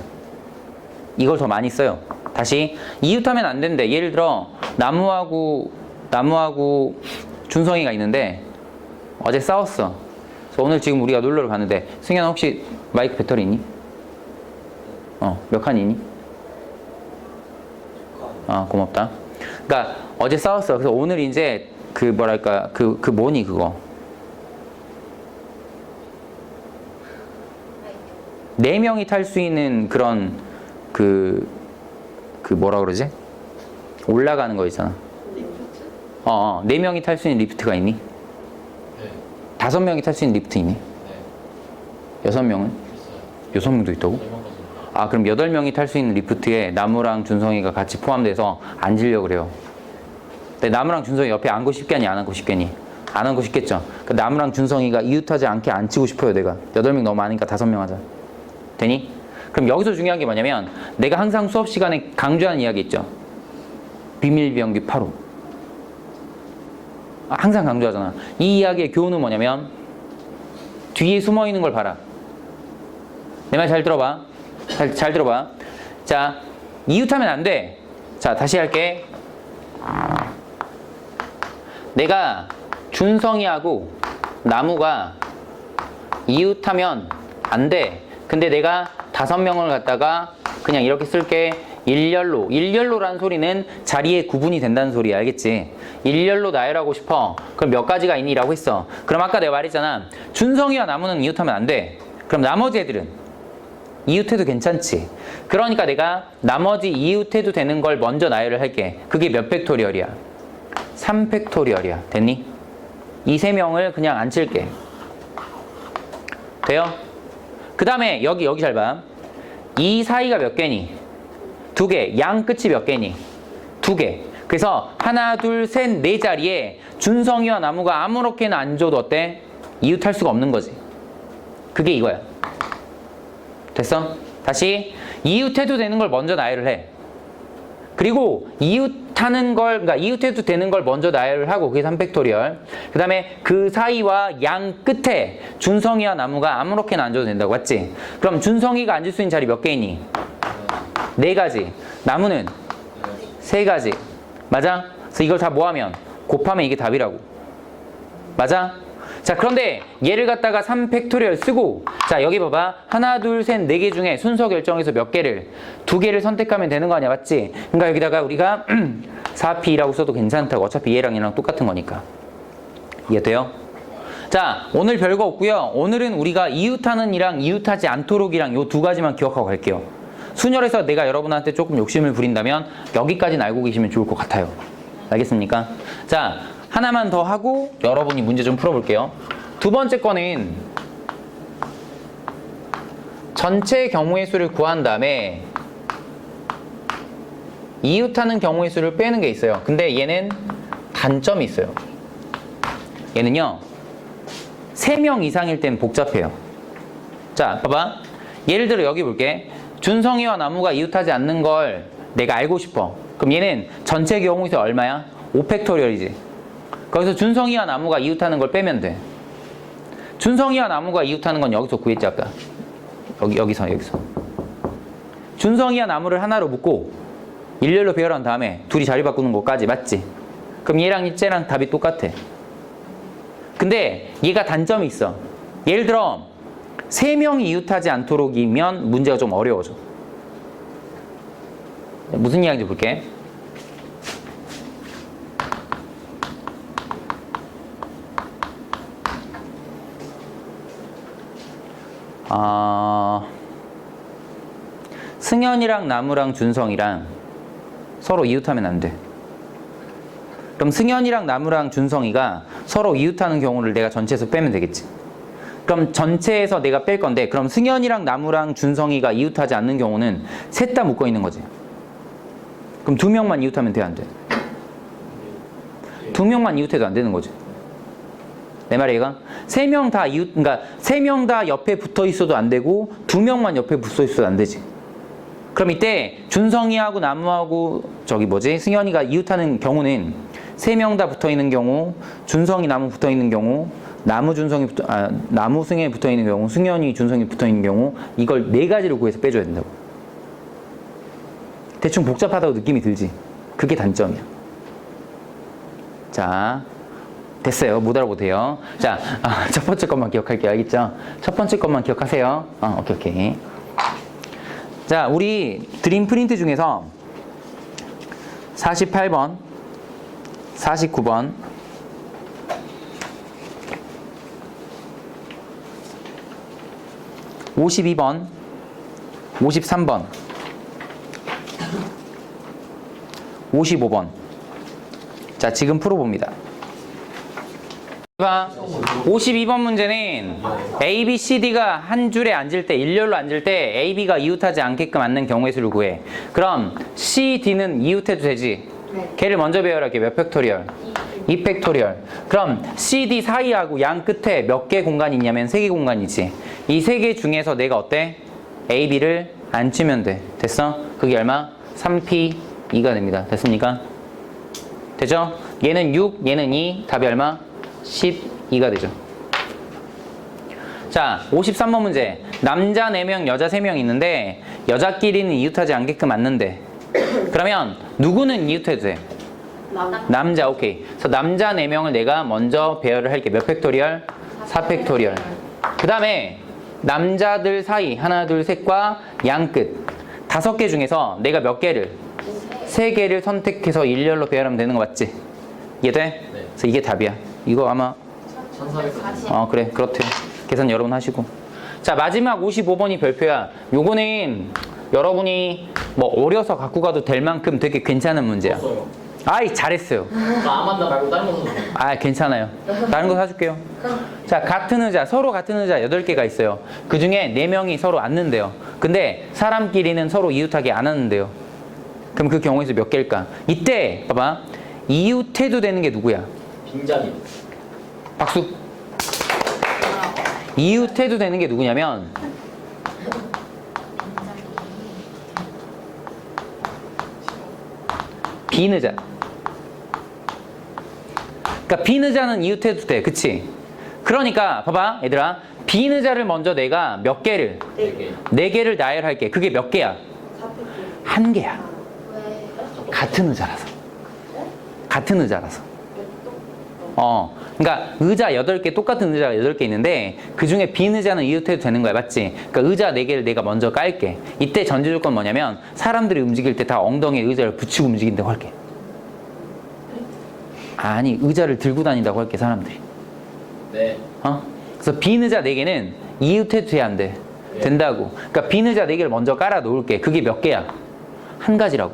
이걸 더 많이 써요. 다시, 이웃하면 안 되는데, 예를 들어 나무하고 준성이가 있는데 어제 싸웠어. 그래서 오늘 지금 우리가 놀러를 갔는데, 승현아 혹시 마이크 배터리 있니? 몇 칸 있니? 고맙다. 그러니까 어제 싸웠어. 그래서 오늘 이제 그 뭐랄까 그 뭐니 그거 4명이 탈 수 있는 그런 그 뭐라 그러지? 올라가는 거 있잖아. 4명이 탈 수 있는 리프트가 있니? 네. 5명이 탈 수 있는 리프트 있니? 네. 6명은? 있어요. 6명도 있다고? 3명까지. 그럼 8명이 탈 수 있는 리프트에 나무랑 준성이가 같이 포함돼서 앉으려고 그래요. 근데 나무랑 준성이 옆에 앉고 싶겠니? 안 앉고 싶겠니? 안 앉고 싶겠죠. 그 나무랑 준성이가 이웃하지 않게 앉히고 싶어요. 내가 8명 너무 많으니까 5명 하자. 되니? 그럼 여기서 중요한 게 뭐냐면 내가 항상 수업 시간에 강조하는 이야기 있죠. 비밀 비영기 8호. 항상 강조하잖아. 이 이야기의 교훈은 뭐냐면 뒤에 숨어 있는 걸 봐라. 내 말 잘 들어봐. 잘 들어봐. 자, 이웃하면 안 돼. 자, 다시 할게. 내가 준성이하고 나무가 이웃하면 안 돼. 근데 내가 5명을 갖다가 그냥 이렇게 쓸게. 일렬로라는 소리는 자리에 구분이 된다는 소리야. 알겠지? 일렬로 나열하고 싶어. 그럼 몇 가지가 있니? 라고 했어. 그럼 아까 내가 말했잖아. 준성이와 나무는 이웃하면 안 돼. 그럼 나머지 애들은 이웃해도 괜찮지. 그러니까 내가 나머지 이웃해도 되는 걸 먼저 나열을 할게. 그게 몇 팩토리얼이야? 3팩토리얼이야. 됐니? 이 3명을 그냥 안 칠게. 돼요? 그 다음에 여기 잘 봐. 이 사이가 몇 개니? 2개. 양 끝이 몇 개니? 2개. 그래서 하나, 둘, 셋, 네 자리에 준성이와 나무가 아무렇게나 앉아도 어때? 이웃할 수가 없는 거지. 그게 이거야. 됐어? 다시 이웃해도 되는 걸 먼저 나열을 해. 그리고 이웃 이웃하는 걸, 그러니까 이웃해도 되는 걸 먼저 나열을 하고 그게 3팩토리얼. 그 다음에 그 사이와 양 끝에 준성이와 나무가 아무렇게나 앉아도 된다고, 맞지? 그럼 준성이가 앉을 수 있는 자리 몇 개 있니? 4가지. 나무는 3가지. 맞아? 그래서 이걸 다 모하면 곱하면 이게 답이라고. 맞아? 자, 그런데 얘를 갖다가 3팩토리얼 쓰고, 자, 여기 봐봐. 하나, 둘, 셋, 4개 중에 순서 결정해서 몇 개를? 2개를 선택하면 되는 거 아니야, 맞지? 그러니까 여기다가 우리가 4P라고 써도 괜찮다고. 어차피 얘랑 얘랑 똑같은 거니까. 이해돼요? 자, 오늘 별거 없고요. 오늘은 우리가 이웃하는 이랑 이웃하지 않도록이랑 요 2가지만 기억하고 갈게요. 순열에서 내가 여러분한테 조금 욕심을 부린다면 여기까지는 알고 계시면 좋을 것 같아요. 알겠습니까? 자, 하나만 더 하고 여러분이 문제 좀 풀어볼게요. 두 번째 거는 전체 경우의 수를 구한 다음에 이웃하는 경우의 수를 빼는 게 있어요. 근데 얘는 단점이 있어요. 얘는요, 3명 이상일 땐 복잡해요. 자, 봐봐. 예를 들어 여기 볼게. 준성이와 나무가 이웃하지 않는 걸 내가 알고 싶어. 그럼 얘는 전체 경우의 수 얼마야? 5팩토리얼이지. 거기서 준성이와 나무가 이웃하는 걸 빼면 돼. 준성이와 나무가 이웃하는 건 여기서 구했지, 아까. 여기서. 준성이와 나무를 하나로 묶고 일렬로 배열한 다음에 둘이 자리 바꾸는 것까지, 맞지? 그럼 얘랑 쟤랑 답이 똑같아. 근데 얘가 단점이 있어. 예를 들어 3명이 이웃하지 않도록이면 문제가 좀 어려워져. 무슨 이야기인지 볼게. 승현이랑 나무랑 준성이랑 서로 이웃하면 안 돼. 그럼 승현이랑 나무랑 준성이가 서로 이웃하는 경우를 내가 전체에서 빼면 되겠지. 그럼 전체에서 내가 뺄 건데, 그럼 승현이랑 나무랑 준성이가 이웃하지 않는 경우는 셋 다 묶어 있는 거지. 그럼 2명만 이웃하면 돼, 안 돼? 2명만 이웃해도 안 되는 거지. 내 말이 얘가 3명 다 이웃, 그러니까 3명 다 옆에 붙어 있어도 안 되고 2명만 옆에 붙어 있어도 안 되지. 그럼 이때 준성이하고 나무하고 승현이가 이웃하는 경우는 3명 다 붙어 있는 경우, 준성이 나무 붙어 있는 경우, 나무 승현이 붙어 있는 경우, 승현이 준성이 붙어 있는 경우, 이걸 4가지를 구해서 빼줘야 된다고. 대충 복잡하다고 느낌이 들지. 그게 단점이야. 자, 됐어요. 못 알아보세요. 자, 첫 번째 것만 기억할게요. 알겠죠? 첫 번째 것만 기억하세요. 오케이. 자, 우리 드림 프린트 중에서 48번, 49번, 52번, 53번, 55번. 자, 지금 풀어봅니다. 52번 문제는 A, B, C, D가 한 줄에 앉을 때, 일렬로 앉을 때 A, B가 이웃하지 않게끔 앉는 경우의 수를 구해. 그럼 C, D는 이웃해도 되지? 네. 걔를 먼저 배열할게. 몇 팩토리얼? 2팩토리얼. 그럼 C, D 사이하고 양 끝에 몇 개 공간이 있냐면 3개 공간이지. 이 3개 중에서 내가 어때? A, B를 안 치면 돼. 됐어? 그게 얼마? 3P 2가 됩니다. 됐습니까? 되죠? 얘는 6, 얘는 2. 답이 얼마? 12가 되죠. 자, 53번 문제. 남자 4명, 여자 3명 있는데 여자끼리는 이웃하지 않게끔 앉는데, 그러면 누구는 이웃해도 돼? 남자. 오케이. 그래서 남자 4명을 내가 먼저 배열을 할게. 몇 팩토리얼? 4팩토리얼. 그 다음에 남자들 사이 하나, 둘, 셋과 양 끝 5개 중에서 내가 몇 개를? 3개를 선택해서 일렬로 배열하면 되는 거 맞지? 이해돼? 네. 그래서 이게 답이야. 이거 아마 1440. 그래, 그렇대요. 계산 여러분 하시고. 자, 마지막 55번이 별표야. 요거는 여러분이 뭐 어려서 갖고 가도 될 만큼 되게 괜찮은 문제야. 없어요. 아이, 잘했어요. 아만다 말고 다른 거 사주세요. 괜찮아요. 다른 거 사줄게요. 자, 같은 의자, 서로 같은 의자 8개가 있어요. 그 중에 4명이 서로 앉는데요. 근데 사람끼리는 서로 이웃하게 안 앉는데요. 그럼 그 경우에서 몇 개일까? 이때 봐봐. 이웃해도 되는 게 누구야? 빈자리. 박수. 이웃해도 되는 게 누구냐면 빈 의자. 그러니까 비느자는 이웃해도 돼. 그치? 그러니까 봐봐 얘들아. 비느자를 먼저 내가 몇 개를? 4개. 4개를 나열할게. 그게 몇 개야? 1 개야. 왜? 같은 의자라서. 같은 의자라서. 그러니까 의자 8개, 똑같은 의자가 8개 있는데 그 중에 빈 의자는 이웃해도 되는 거야. 맞지? 그러니까 의자 4개를 내가 먼저 깔게. 이때 전제 조건 뭐냐면 사람들이 움직일 때 다 엉덩이에 의자를 붙이고 움직인다고 할게. 아니, 의자를 들고 다닌다고 할게, 사람들이. 네. 그래서 빈 의자 4개는 이웃해도 돼, 안 돼? 네. 된다고. 그러니까 빈 의자 4개를 먼저 깔아 놓을게. 그게 몇 개야? 한 가지라고.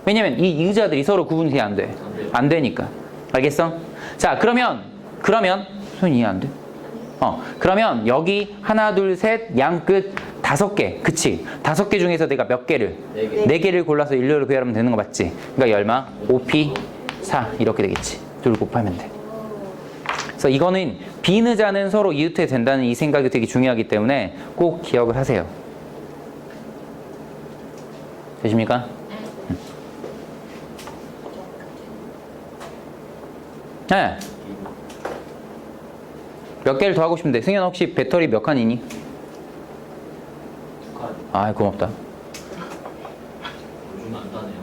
왜냐면 이 의자들이 서로 구분이 돼, 안 돼? 안 돼요. 안 되니까. 알겠어? 자, 그러면 손 이해 안 돼? 그러면 여기 하나, 둘, 셋, 양끝 5개. 그치? 5개 중에서 내가 몇 개를? 4개. 4개를 골라서 일렬로 배열하면 되는 거 맞지? 그러니까 열마, 5P, 4 이렇게 되겠지. 둘 곱하면 돼. 그래서 이거는 빈 의자는 서로 이웃해도 된다는 이 생각이 되게 중요하기 때문에 꼭 기억을 하세요. 되십니까? 네. 몇 개를 더 하고 싶은데 승현 혹시 배터리 몇 칸이니? 2칸. 아, 고맙다. 요즘 안 따네요.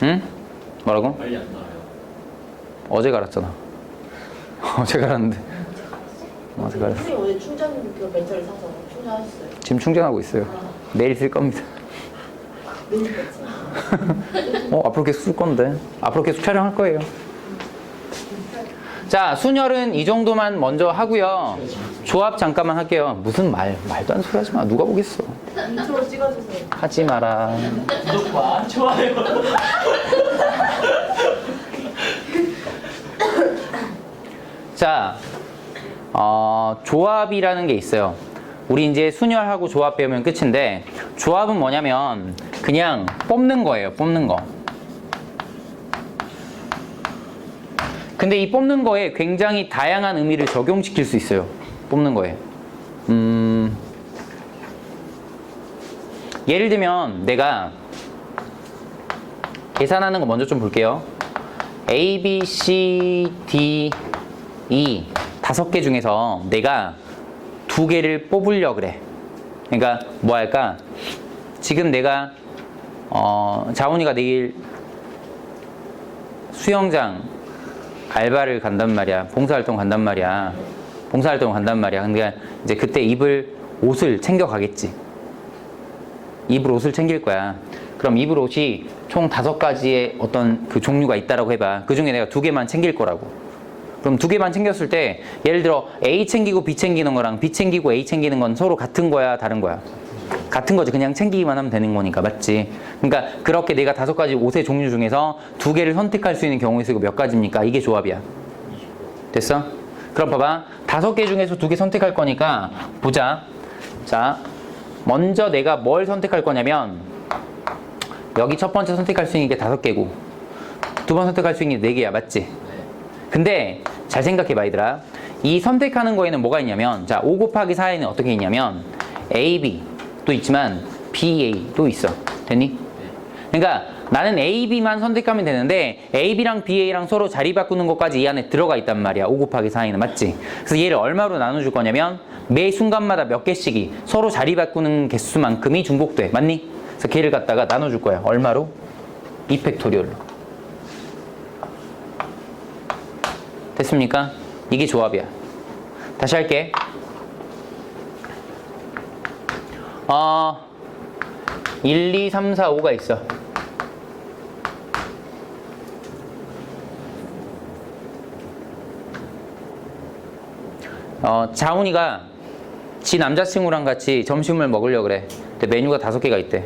응? 뭐라고? 빨리 안 따요. 어제 갈았잖아. 어제 갈았는데. 어제 갈았어. 선생님 어제 충전 그 배터리 사서 충전하셨어요? 지금 충전하고 있어요. 내일 쓸 겁니다. 내일 뺐지? 앞으로 계속 쓸 건데. 앞으로 계속 촬영할 거예요. 자, 순열은 이 정도만 먼저 하고요. 조합 잠깐만 할게요. 무슨 말도 안 소리 하지 마. 누가 보겠어. 인트로 찍어주세요. 하지 마라. 구독과 좋아요. 자, 조합이라는 게 있어요. 우리 이제 순열하고 조합 배우면 끝인데 조합은 뭐냐면 그냥 뽑는 거예요. 뽑는 거. 근데 이 뽑는 거에 굉장히 다양한 의미를 적용시킬 수 있어요. 뽑는 거에. 예를 들면 내가 계산하는 거 먼저 좀 볼게요. A, B, C, D, E 5개 중에서 내가 2개를 뽑으려고 그래. 그러니까 뭐 할까? 지금 내가 자훈이가 내일 수영장 알바를 간단 말이야. 봉사활동 간단 말이야. 봉사활동 간단 말이야. 근데 이제 그때 입을 옷을 챙겨 가겠지. 입을 옷을 챙길 거야. 그럼 입을 옷이 총 5가지의 어떤 그 종류가 있다라고 해봐. 그 중에 내가 2개만 챙길 거라고. 그럼 2개만 챙겼을 때 예를 들어 A 챙기고 B 챙기는 거랑 B 챙기고 A 챙기는 건 서로 같은 거야, 다른 거야? 같은 거지. 그냥 챙기기만 하면 되는 거니까. 맞지? 그러니까 그렇게 내가 5가지 옷의 종류 중에서 2개를 선택할 수 있는 경우의 수가 몇 가지입니까? 이게 조합이야. 됐어? 그럼 봐봐. 5개 중에서 2개 선택할 거니까 보자. 자, 먼저 내가 뭘 선택할 거냐면 여기 첫 번째 선택할 수 있는 게 5개고 2번 선택할 수 있는 게 4개야. 맞지? 근데 잘 생각해봐 얘들아. 이 선택하는 거에는 뭐가 있냐면 자, 5 곱하기 4에는 어떻게 있냐면 A, B도 있지만 B, A도 있어. 됐니? 그러니까 나는 A, B만 선택하면 되는데 A, B랑 B, A랑 서로 자리 바꾸는 것까지 이 안에 들어가 있단 말이야. 5 곱하기 4에는. 맞지? 그래서 얘를 얼마로 나눠줄 거냐면 매 순간마다 몇 개씩이 서로 자리 바꾸는 개수만큼이 중복돼. 맞니? 그래서 걔를 갖다가 나눠줄 거야. 얼마로? 2팩토리얼로. 됐습니까? 이게 조합이야. 다시 할게. 1, 2, 3, 4, 5가 있어. 자훈이가 지 남자친구랑 같이 점심을 먹으려고 그래. 근데 메뉴가 5개가 있대.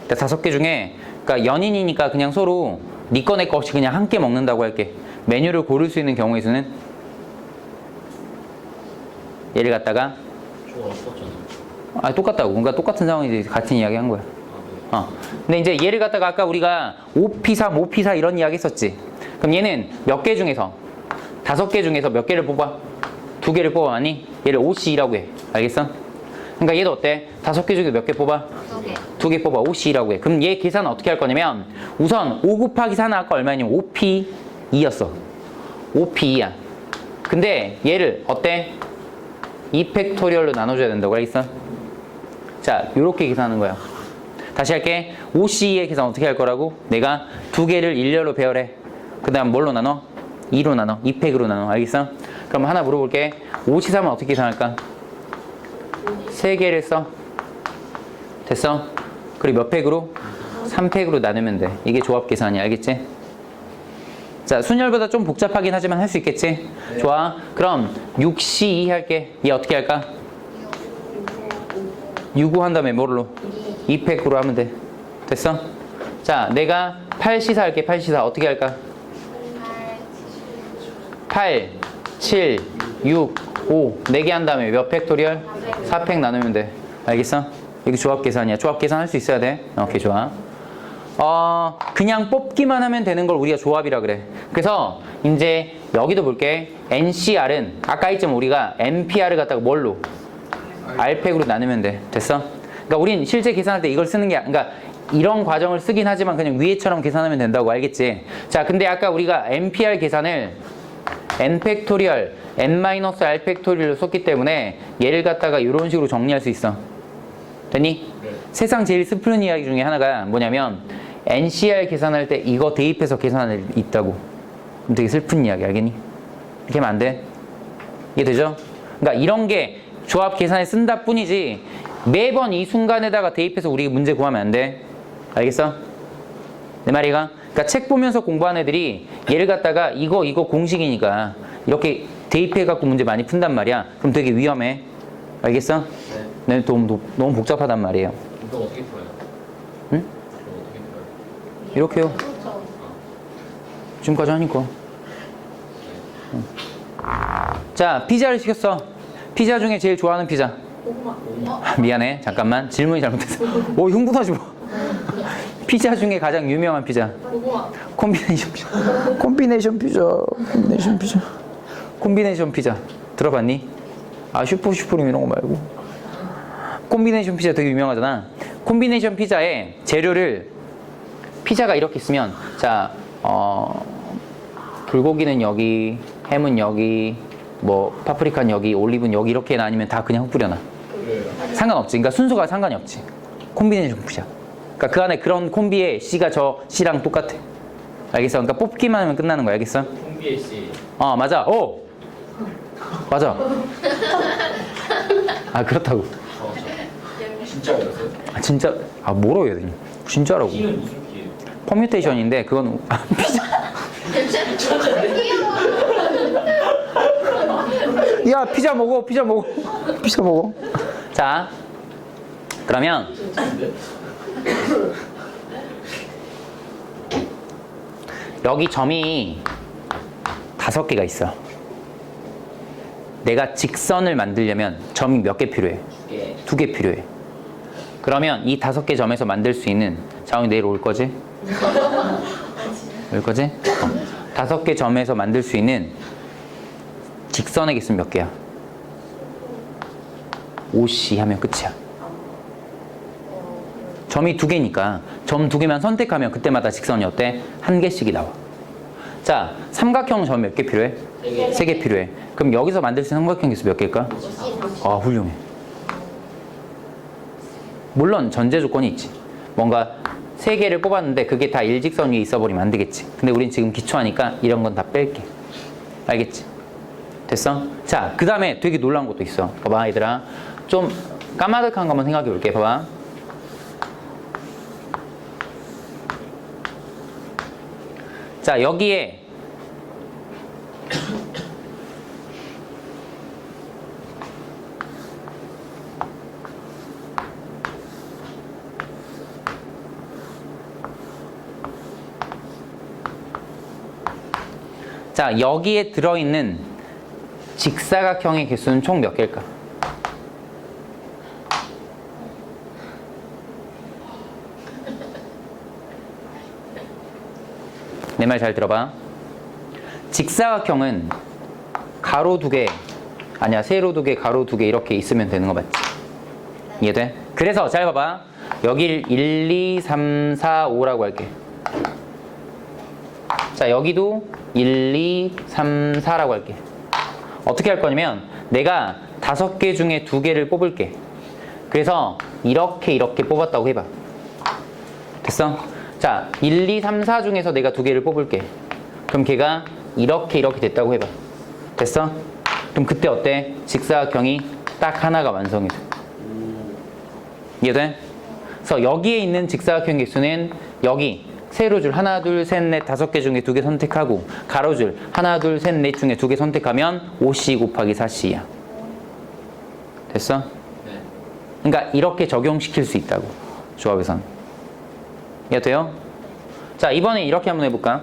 근데 5개 중에 그러니까 연인이니까 그냥 서로 네 거 내 거 없이 그냥 함께 먹는다고 할게. 메뉴를 고를 수 있는 경우의 수는 얘를 갖다가 저 없었잖아. 똑같다고. 그러니까 똑같은 상황이지. 같은 이야기 한 거야. 근데 이제 얘를 갖다가 아까 우리가 5P3, 5P4 이런 이야기 했었지. 그럼 얘는 몇 개 중에서 5개 중에서 몇 개를 뽑아? 2개를 뽑아하니 얘를 OC라고 해. 알겠어? 그러니까 얘도 어때? 5개 중에 몇 개 뽑아? 2개. 2개 뽑아. OC라고 해. 그럼 얘 계산은 어떻게 할 거냐면 우선 5 곱하기 4는 아까 얼마냐면 5P2였어. 5P2야. 근데 얘를 어때? 2팩토리얼로 나눠줘야 된다고 알겠어? 자, 요렇게 계산하는 거야. 다시 할게. 5C의 계산 어떻게 할 거라고? 내가 두 개를 일렬로 배열해. 그 다음 뭘로 나눠? 2로 나눠. 2팩으로 나눠. 알겠어? 그럼 하나 물어볼게. 5C3은 어떻게 계산할까? 3개를 써. 됐어? 그리고 몇 팩으로? 3팩으로 나누면 돼. 이게 조합 계산이야. 알겠지? 자, 순열보다 좀 복잡하긴 하지만 할 수 있겠지? 좋아. 그럼 6C2 할게. 얘 어떻게 할까? 6우 한 다음에 뭐로? 2팩으로 하면 돼. 됐어? 자, 내가 8C4 할게. 8C4 어떻게 할까? 8, 7, 6, 5 4개 한 다음에 몇 팩토리얼? 4팩 나누면 돼. 알겠어? 이게 조합 계산이야. 조합 계산 할 수 있어야 돼. 오케이, 좋아. 그냥 뽑기만 하면 되는 걸 우리가 조합이라 그래. 그래서 이제 여기도 볼게. NCR은 아까 했지만 우리가 NPR을 갖다가 뭘로? R팩으로 나누면 돼. 됐어? 그러니까 우린 실제 계산할 때 이걸 쓰는 게 그러니까 이런 과정을 쓰긴 하지만 그냥 위에처럼 계산하면 된다고 알겠지? 자, 근데 아까 우리가 NPR 계산을 N팩토리얼, N-R팩토리얼로 썼기 때문에 얘를 갖다가 이런 식으로 정리할 수 있어. 됐니? 네. 세상 제일 슬픈 이야기 중에 하나가 뭐냐면 NCR 계산할 때 이거 대입해서 계산할 있다고. 그럼 되게 슬픈 이야기 알겠니? 이렇게 하면 안 돼. 이해되죠? 그러니까 이런 게 조합 계산에 쓴다 뿐이지 매번 이 순간에다가 대입해서 우리 문제 구하면 안 돼. 알겠어? 내 말이가? 그러니까 책 보면서 공부하는 애들이 얘를 갖다가 이거 공식이니까 이렇게 대입해갖고 문제 많이 푼단 말이야. 그럼 되게 위험해. 알겠어? 네. 너무 복잡하단 말이에요. 이거 어떻게 풀어요? 응? 이거 어떻게 풀어요? 이렇게요. 지금까지 하니까. 응. 자, 피자를 시켰어. 피자 중에 제일 좋아하는 피자. 미안해. 잠깐만. 질문이 잘못됐어. 오, 흥분하지 마. 피자 중에 가장 유명한 피자. 콤비네이션 피자. 콤비네이션 피자. 콤비네이션 피자. 콤비네이션 피자. 들어봤니? 아, 슈퍼룸 이런 거 말고. 콤비네이션 피자 되게 유명하잖아. 콤비네이션 피자에 재료를 피자가 이렇게 있으면 자, 불고기는 여기, 햄은 여기, 뭐 파프리카는 여기, 올리브는 여기 이렇게 아니면 다 그냥 훅 뿌려놔. 상관없지. 그러니까 순서가 상관이 없지. 콤비네이션 피자. 그러니까 그 안에 그런 콤비의 C가 저 C랑 똑같아. 알겠어? 그러니까 뽑기만 하면 끝나는 거야. 알겠어? 홍비애 씨. 맞아. 오! 맞아. 아, 그렇다고. 진짜 그랬어요? 아, 진짜. 아, 뭐라고 해야 되니? 진짜라고. P는 무슨 P예요? 퍼뮤테이션인데 그건 피자. 야, 피자 먹어. 피자 먹어. 피자 먹어. 자, 그러면 여기 점이 5개가 있어. 내가 직선을 만들려면 점이 몇 개 필요해? 2개 필요해. 그러면 이 5개 점에서 만들 수 있는 자원이 내일 올 거지? 올 거지? 5개 점에서 만들 수 있는 직선의 개수는 몇 개야? 5C 하면 끝이야. 점이 2개니까 점 2개만 선택하면 그때마다 직선이 어때? 1개씩이 나와. 자, 삼각형 점 몇 개 필요해? 3개 필요해. 그럼 여기서 만들 수 있는 삼각형 개수 몇 개일까? 아, 훌륭해. 물론 전제 조건이 있지. 뭔가 3개를 뽑았는데 그게 다 일직선 위에 있어버리면 안 되겠지. 근데 우린 지금 기초하니까 이런 건 다 뺄게. 알겠지? 됐어? 자, 그 다음에 되게 놀라운 것도 있어. 봐봐, 얘들아. 좀 까마득한 거 한번 생각해 볼게. 봐봐. 자, 여기에 자, 여기에 들어있는 직사각형의 개수는 총 몇 개일까? 내 말 잘 들어봐. 직사각형은 가로 2개, 아니야, 세로 2개, 가로 2개 이렇게 있으면 되는 거 맞지? 이해돼? 그래서 잘 봐봐. 여길 1, 2, 3, 4, 5라고 할게. 자, 여기도 1, 2, 3, 4라고 할게. 어떻게 할 거냐면 내가 5개 중에 2개를 뽑을게. 그래서 이렇게 뽑았다고 해봐. 됐어? 자, 1, 2, 3, 4 중에서 내가 2개를 뽑을게. 그럼 걔가 이렇게 됐다고 해봐. 됐어? 그럼 그때 어때? 직사각형이 딱 하나가 완성이 돼. 이해돼? 그래서 여기에 있는 직사각형 개수는 여기 세로줄 하나, 둘, 셋, 넷, 5개 중에 2개 선택하고 가로줄 하나, 둘, 셋, 넷 중에 2개 선택하면 5C 곱하기 4C야. 됐어? 네. 그러니까 이렇게 적용시킬 수 있다고. 조합에선. 이해돼요? 자, 이번에 이렇게 한번 해볼까?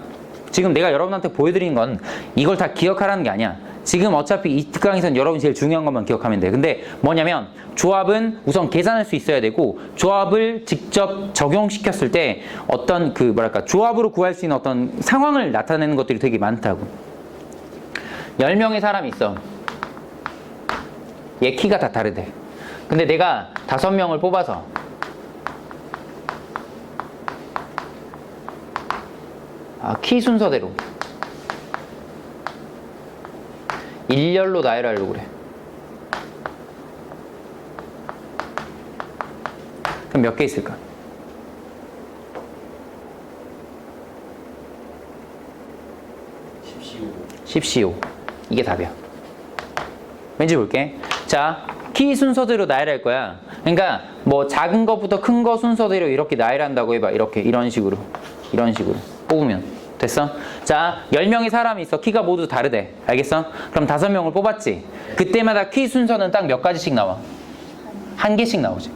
지금 내가 여러분한테 보여드린 건 이걸 다 기억하라는 게 아니야. 지금 어차피 이 특강에서는 여러분이 제일 중요한 것만 기억하면 돼. 근데 뭐냐면 조합은 우선 계산할 수 있어야 되고 조합을 직접 적용시켰을 때 어떤 그 뭐랄까 조합으로 구할 수 있는 어떤 상황을 나타내는 것들이 되게 많다고. 10명의 사람이 있어. 얘 키가 다 다르대. 근데 내가 5명을 뽑아서 키 순서대로 일렬로 나열하려고 그래. 그럼 몇 개 있을까? 10C5. 이게 답이야. 왠지 볼게. 자, 키 순서대로 나열할 거야. 그러니까 뭐 작은 것부터 큰 거 순서대로 이렇게 나열한다고 해봐. 이렇게 이런 식으로 뽑으면 됐어? 자, 10명의 사람이 있어. 키가 모두 다르대. 알겠어? 그럼 5명을 뽑았지? 그때마다 키 순서는 딱 몇 가지씩 나와? 1개씩 나오지.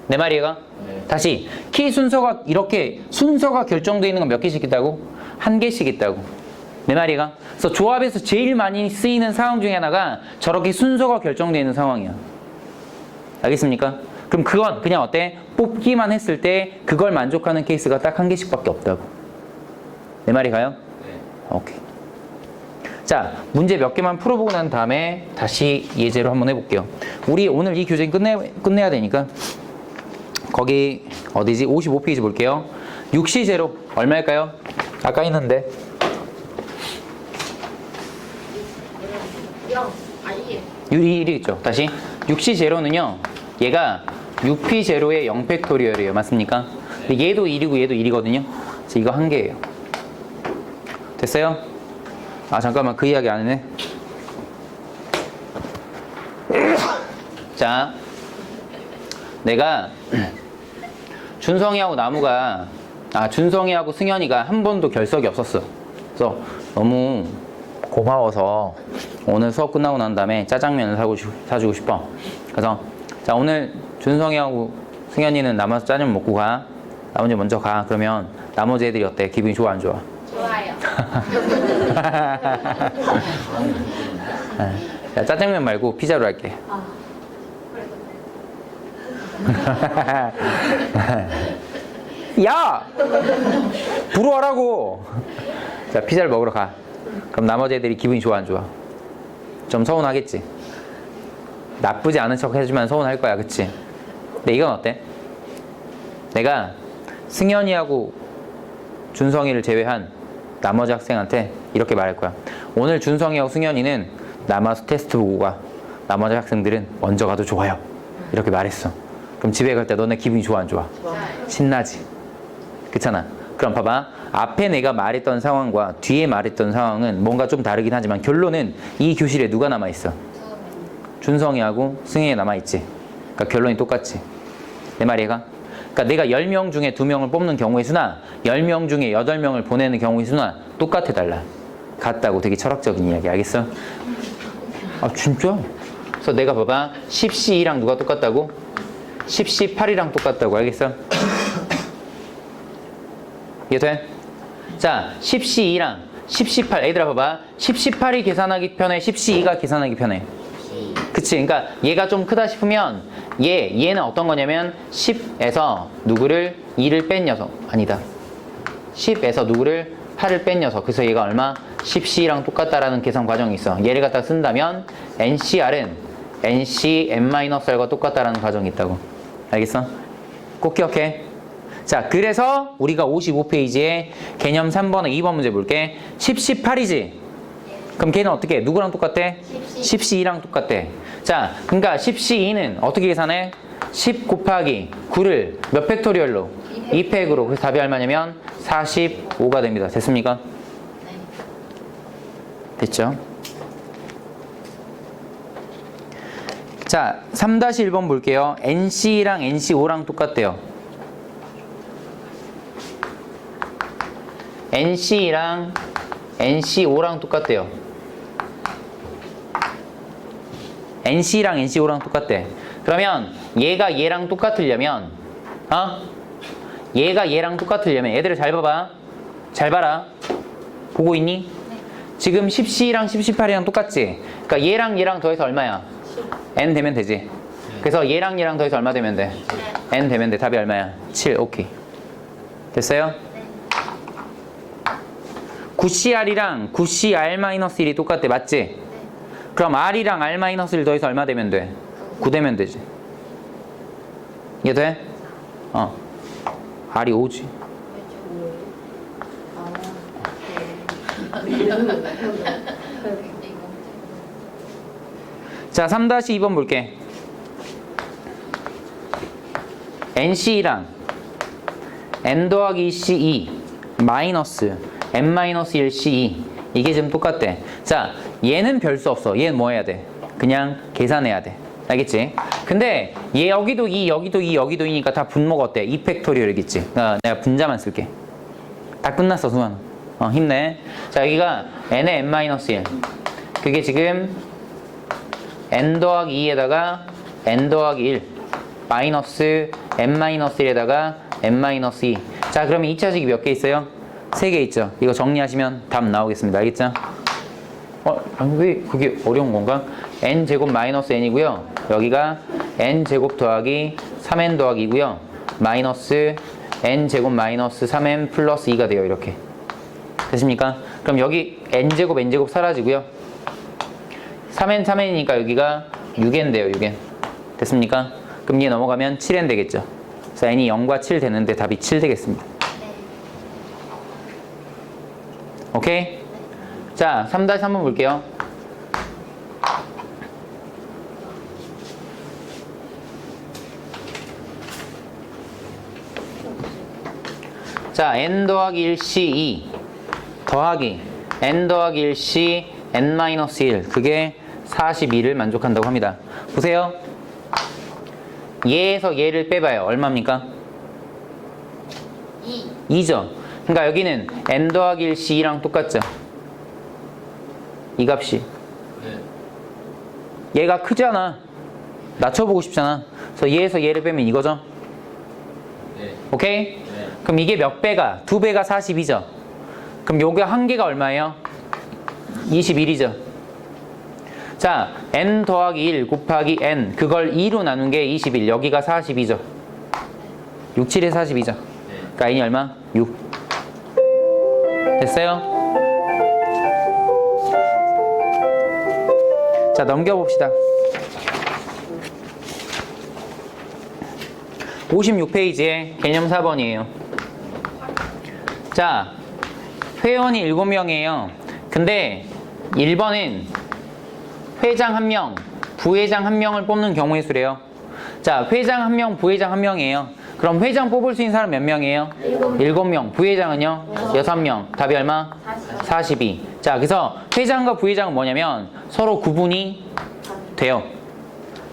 내 말이 얘가? 네. 다시 키 순서가 이렇게 순서가 결정되어 있는 건 몇 개씩 있다고? 1개씩 있다고. 내 말이가? 그래서 조합에서 제일 많이 쓰이는 상황 중에 하나가 저렇게 순서가 결정되어 있는 상황이야. 알겠습니까? 그럼 그건 그냥 어때? 뽑기만 했을 때 그걸 만족하는 케이스가 딱 1개씩밖에 없다고. 내 말이 가요? 네. 오케이. 자, 문제 몇 개만 풀어보고 난 다음에 다시 예제로 한번 해볼게요. 우리 오늘 이 교재 끝내야 되니까 거기 어디지? 55페이지 볼게요. 6C 제로 얼마일까요? 아까 있는데 0. 아니에요. 유리 1이 있죠. 다시 6C 제로는요. 얘가 6P 제로의 0팩토리얼이에요. 맞습니까? 근데 얘도 1이고 얘도 1이거든요. 그래서 이거 1개예요. 됐어요? 아, 잠깐만 그 이야기 안 했네. 자, 내가 준성이하고 나무가 준성이하고 승현이가 한 번도 결석이 없었어. 그래서 너무 고마워서 오늘 수업 끝나고 난 다음에 짜장면을 사주고 싶어. 그래서 자, 오늘 준성이하고 승현이는 남아서 짜장면 먹고 가. 나 혼자 먼저 가. 그러면 나머지 애들이 어때? 기분이 좋아 안 좋아? 좋아요. 야, 짜장면 말고 피자로 할게. 야! 부러워라고. 자, 피자를 먹으러 가. 그럼 나머지 애들이 기분이 좋아 안 좋아? 좀 서운하겠지? 나쁘지 않은 척 해주면 서운할 거야, 그치? 근데 이건 어때? 내가 승현이하고 준성이를 제외한 나머지 학생한테 이렇게 말할 거야. 오늘 준성이하고 승현이는 남아서 테스트 보고 가. 나머지 학생들은 먼저 가도 좋아요. 이렇게 말했어. 그럼 집에 갈 때 너네 기분이 좋아 안 좋아? 신나지? 그렇잖아. 그럼 봐봐. 앞에 내가 말했던 상황과 뒤에 말했던 상황은 뭔가 좀 다르긴 하지만 결론은 이 교실에 누가 남아있어? 준성이하고 승현이 남아있지. 그러니까 결론이 똑같지. 내 말이 얘가? 그러니까 내가 10명 중에 2명을 뽑는 경우의 수나 10명 중에 8명을 보내는 경우의 수나 똑같아 달라. 같다고. 되게 철학적인 이야기. 알겠어? 아, 진짜? 그래서 내가 봐봐. 10C2랑 누가 똑같다고? 10C8이랑 똑같다고. 알겠어? 이해돼? 자, 10C2랑 10C8. 애들아 봐봐. 10C8이 계산하기 편해? 10C2가 계산하기 편해? 그치? 그러니까 얘가 좀 크다 싶으면 얘는 어떤 거냐면 10에서 누구를 2를 뺀 녀석. 아니다. 10에서 누구를 8을 뺀 녀석. 그래서 얘가 얼마? 10C랑 똑같다라는 계산 과정이 있어. 얘를 갖다 쓴다면 NCR은 NC N-R과 똑같다라는 과정이 있다고. 알겠어? 꼭 기억해. 자, 그래서 우리가 55페이지에 개념 3번에 2번 문제 볼게. 10, 18이지? 그럼 걔는 어떻게 해? 누구랑 똑같아? 10C2랑 똑같아. 자, 그러니까 10C2는 어떻게 계산해? 10 곱하기 9를 몇 팩토리얼로? 2팩으로. 그래서 답이 얼마냐면 45가 됩니다. 됐습니까? 네. 됐죠? 자, 3-1번 볼게요. NC랑 NC5랑 똑같대요. NC랑 NC5랑 똑같대요. NC랑 NC5랑 똑같대. 그러면 얘가 얘랑 똑같으려면 얘가 얘랑 똑같으려면 얘들을 잘 봐봐. 잘 봐라. 보고 있니? 지금 10C랑 18이랑 똑같지? 그러니까 얘랑 얘랑 더해서 얼마야? N 되면 되지. 그래서 얘랑 얘랑 더해서 얼마 되면 돼? N 되면 돼. 답이 얼마야? 7. 오케이. 됐어요? 9CR이랑 9CR-1이 똑같대. 맞지? 그럼 R이랑 R-1를 더해서 얼마 되면 돼? 9 되면 되지. 이해 돼? R이 5지. 자, 3-2번 볼게. NC랑 N 더하기 CE 마이너스 N-1CE 이게 지금 똑같대. 자, 얘는 별 수 없어. 얘는 뭐 해야 돼? 그냥 계산해야 돼. 알겠지? 근데 얘 여기도 2, 여기도 2, 여기도 2니까 다 분모가 어때? 2팩토리얼이겠지? 내가 분자만 쓸게. 다 끝났어, 수환. 힘내. 자, 여기가 N의 N-1 그게 지금 N 더하기 2에다가 N 더하기 1 마이너스 N-1에다가 N-2 자, 그러면 2차식이 몇 개 있어요? 3개 있죠? 이거 정리하시면 답 나오겠습니다. 알겠죠? 왜 그게 어려운 건가? N제곱 마이너스 N이고요. 여기가 N제곱 더하기 3N 더하기고요. 마이너스 N제곱 마이너스 3N 플러스 2가 돼요. 이렇게. 됐습니까? 그럼 여기 N제곱 N제곱 사라지고요. 3N 3N이니까 여기가 6N 돼요. 6N. 됐습니까? 그럼 얘 넘어가면 7N 되겠죠. 그래서 N이 0과 7 되는데 답이 7 되겠습니다. 오케이? 자, 3-3번 볼게요. 자, N 더하기 1C2 더하기 N 더하기 1C N-1 그게 42를 만족한다고 합니다. 보세요. 얘에서 얘를 빼봐요. 얼마입니까? 2죠. 그러니까 여기는 N 더하기 1C2랑 똑같죠. 이 값이. 얘가 크잖아. 낮춰보고 싶잖아. 그래서 얘에서 얘를 빼면 이거죠. 오케이? 그럼 이게 몇 배가? 2배가 42죠. 그럼 요게 한 개가 얼마예요? 21이죠. 자, N 더하기 1 곱하기 N 그걸 2로 나눈 게 21. 여기가 42죠. 6, 7에 42죠. 그러니까 N이 얼마? 6. 됐어요? 자, 넘겨봅시다. 56페이지에 개념 4번이에요. 자, 회원이 7명이에요. 근데 1번은 회장 1명, 부회장 1명을 뽑는 경우의 수래요. 자, 회장 1명, 부회장 1명이에요. 그럼 회장 뽑을 수 있는 사람 몇 명이에요? 7명. 부회장은요? 6명. 답이 얼마? 42. 자, 그래서 회장과 부회장은 뭐냐면 서로 구분이 돼요.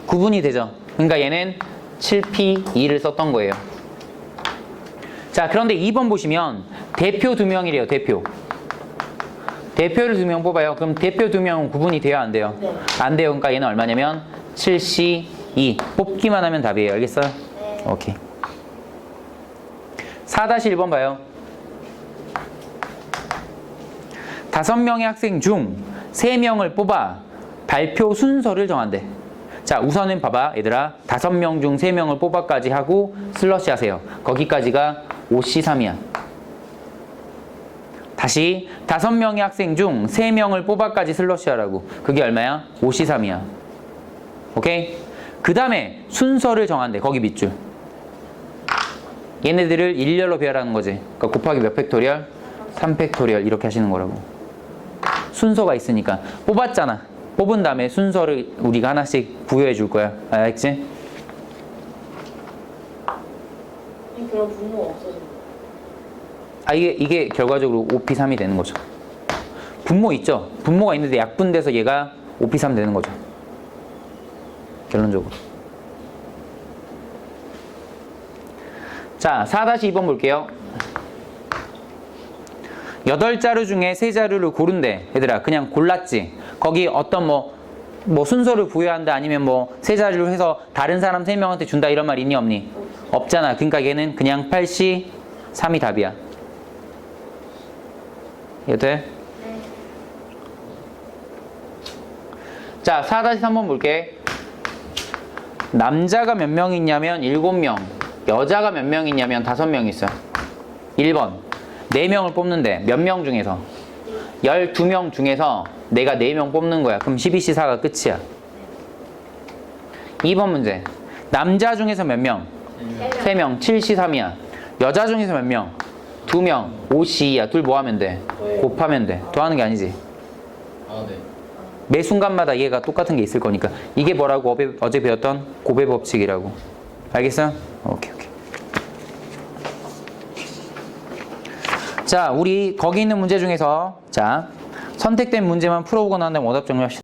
구분이 되죠. 그러니까 얘는 7P2를 썼던 거예요. 자, 그런데 2번 보시면 대표 2명이래요. 대표를 2명 뽑아요. 그럼 대표 2명은 구분이 돼요? 안 돼요? 네. 안 돼요. 그러니까 얘는 얼마냐면 7C2. 뽑기만 하면 답이에요. 알겠어요? 네. 오케이. 4-1번 봐요. 5명의 학생 중 3명을 뽑아 발표 순서를 정한대. 자, 우선은 봐봐 얘들아. 5명 중 3명을 뽑아까지 하고 슬러시 하세요. 거기까지가 5C3이야. 다시 5명의 학생 중 3명을 뽑아까지 슬러시 하라고. 그게 얼마야? 5C3이야. 오케이? 그 다음에 순서를 정한대. 거기 밑줄. 얘네들을 일렬로 배열하는 거지. 그러니까 곱하기 몇 팩토리얼? 3팩토리얼 이렇게 하시는 거라고. 순서가 있으니까 뽑았잖아. 뽑은 다음에 순서를 우리가 하나씩 부여해 줄 거야. 알겠지? 그런 분모가 없어져. 아 이게 결과적으로 5P3이 되는 거죠. 분모 있죠? 분모가 있는데 약분돼서 얘가 5P3 되는 거죠. 결론적으로. 자, 4-2번 볼게요. 8자루 중에 3자루를 고른대. 얘들아, 그냥 골랐지. 거기 어떤 뭐 순서를 부여한다 아니면 뭐 3자루를 해서 다른 사람 3명한테 준다 이런 말 있니 없니? 없잖아. 그러니까 얘는 그냥 8C 3이 답이야. 이해 돼? 네. 자, 4-3번 볼게. 남자가 몇 명 있냐면 7명. 여자가 몇 명 있냐면 5명 있어. 1번. 4명을 뽑는데 몇 명 중에서? 12명 중에서 내가 4명 뽑는 거야. 그럼 12C4가 끝이야. 2번 문제. 남자 중에서 몇 명? 3명. 7C3이야. 여자 중에서 몇 명? 2명. 5C2야. 둘 뭐 하면 돼? 곱하면 돼. 더하는 게 아니지. 아, 네. 매 순간마다 얘가 똑같은 게 있을 거니까. 이게 뭐라고 어제 배웠던 고배 법칙이라고. 알겠어요? 오케이. 자, 우리 거기 있는 문제 중에서 자, 선택된 문제만 풀어보고 난 다음에 오답 정리합시다.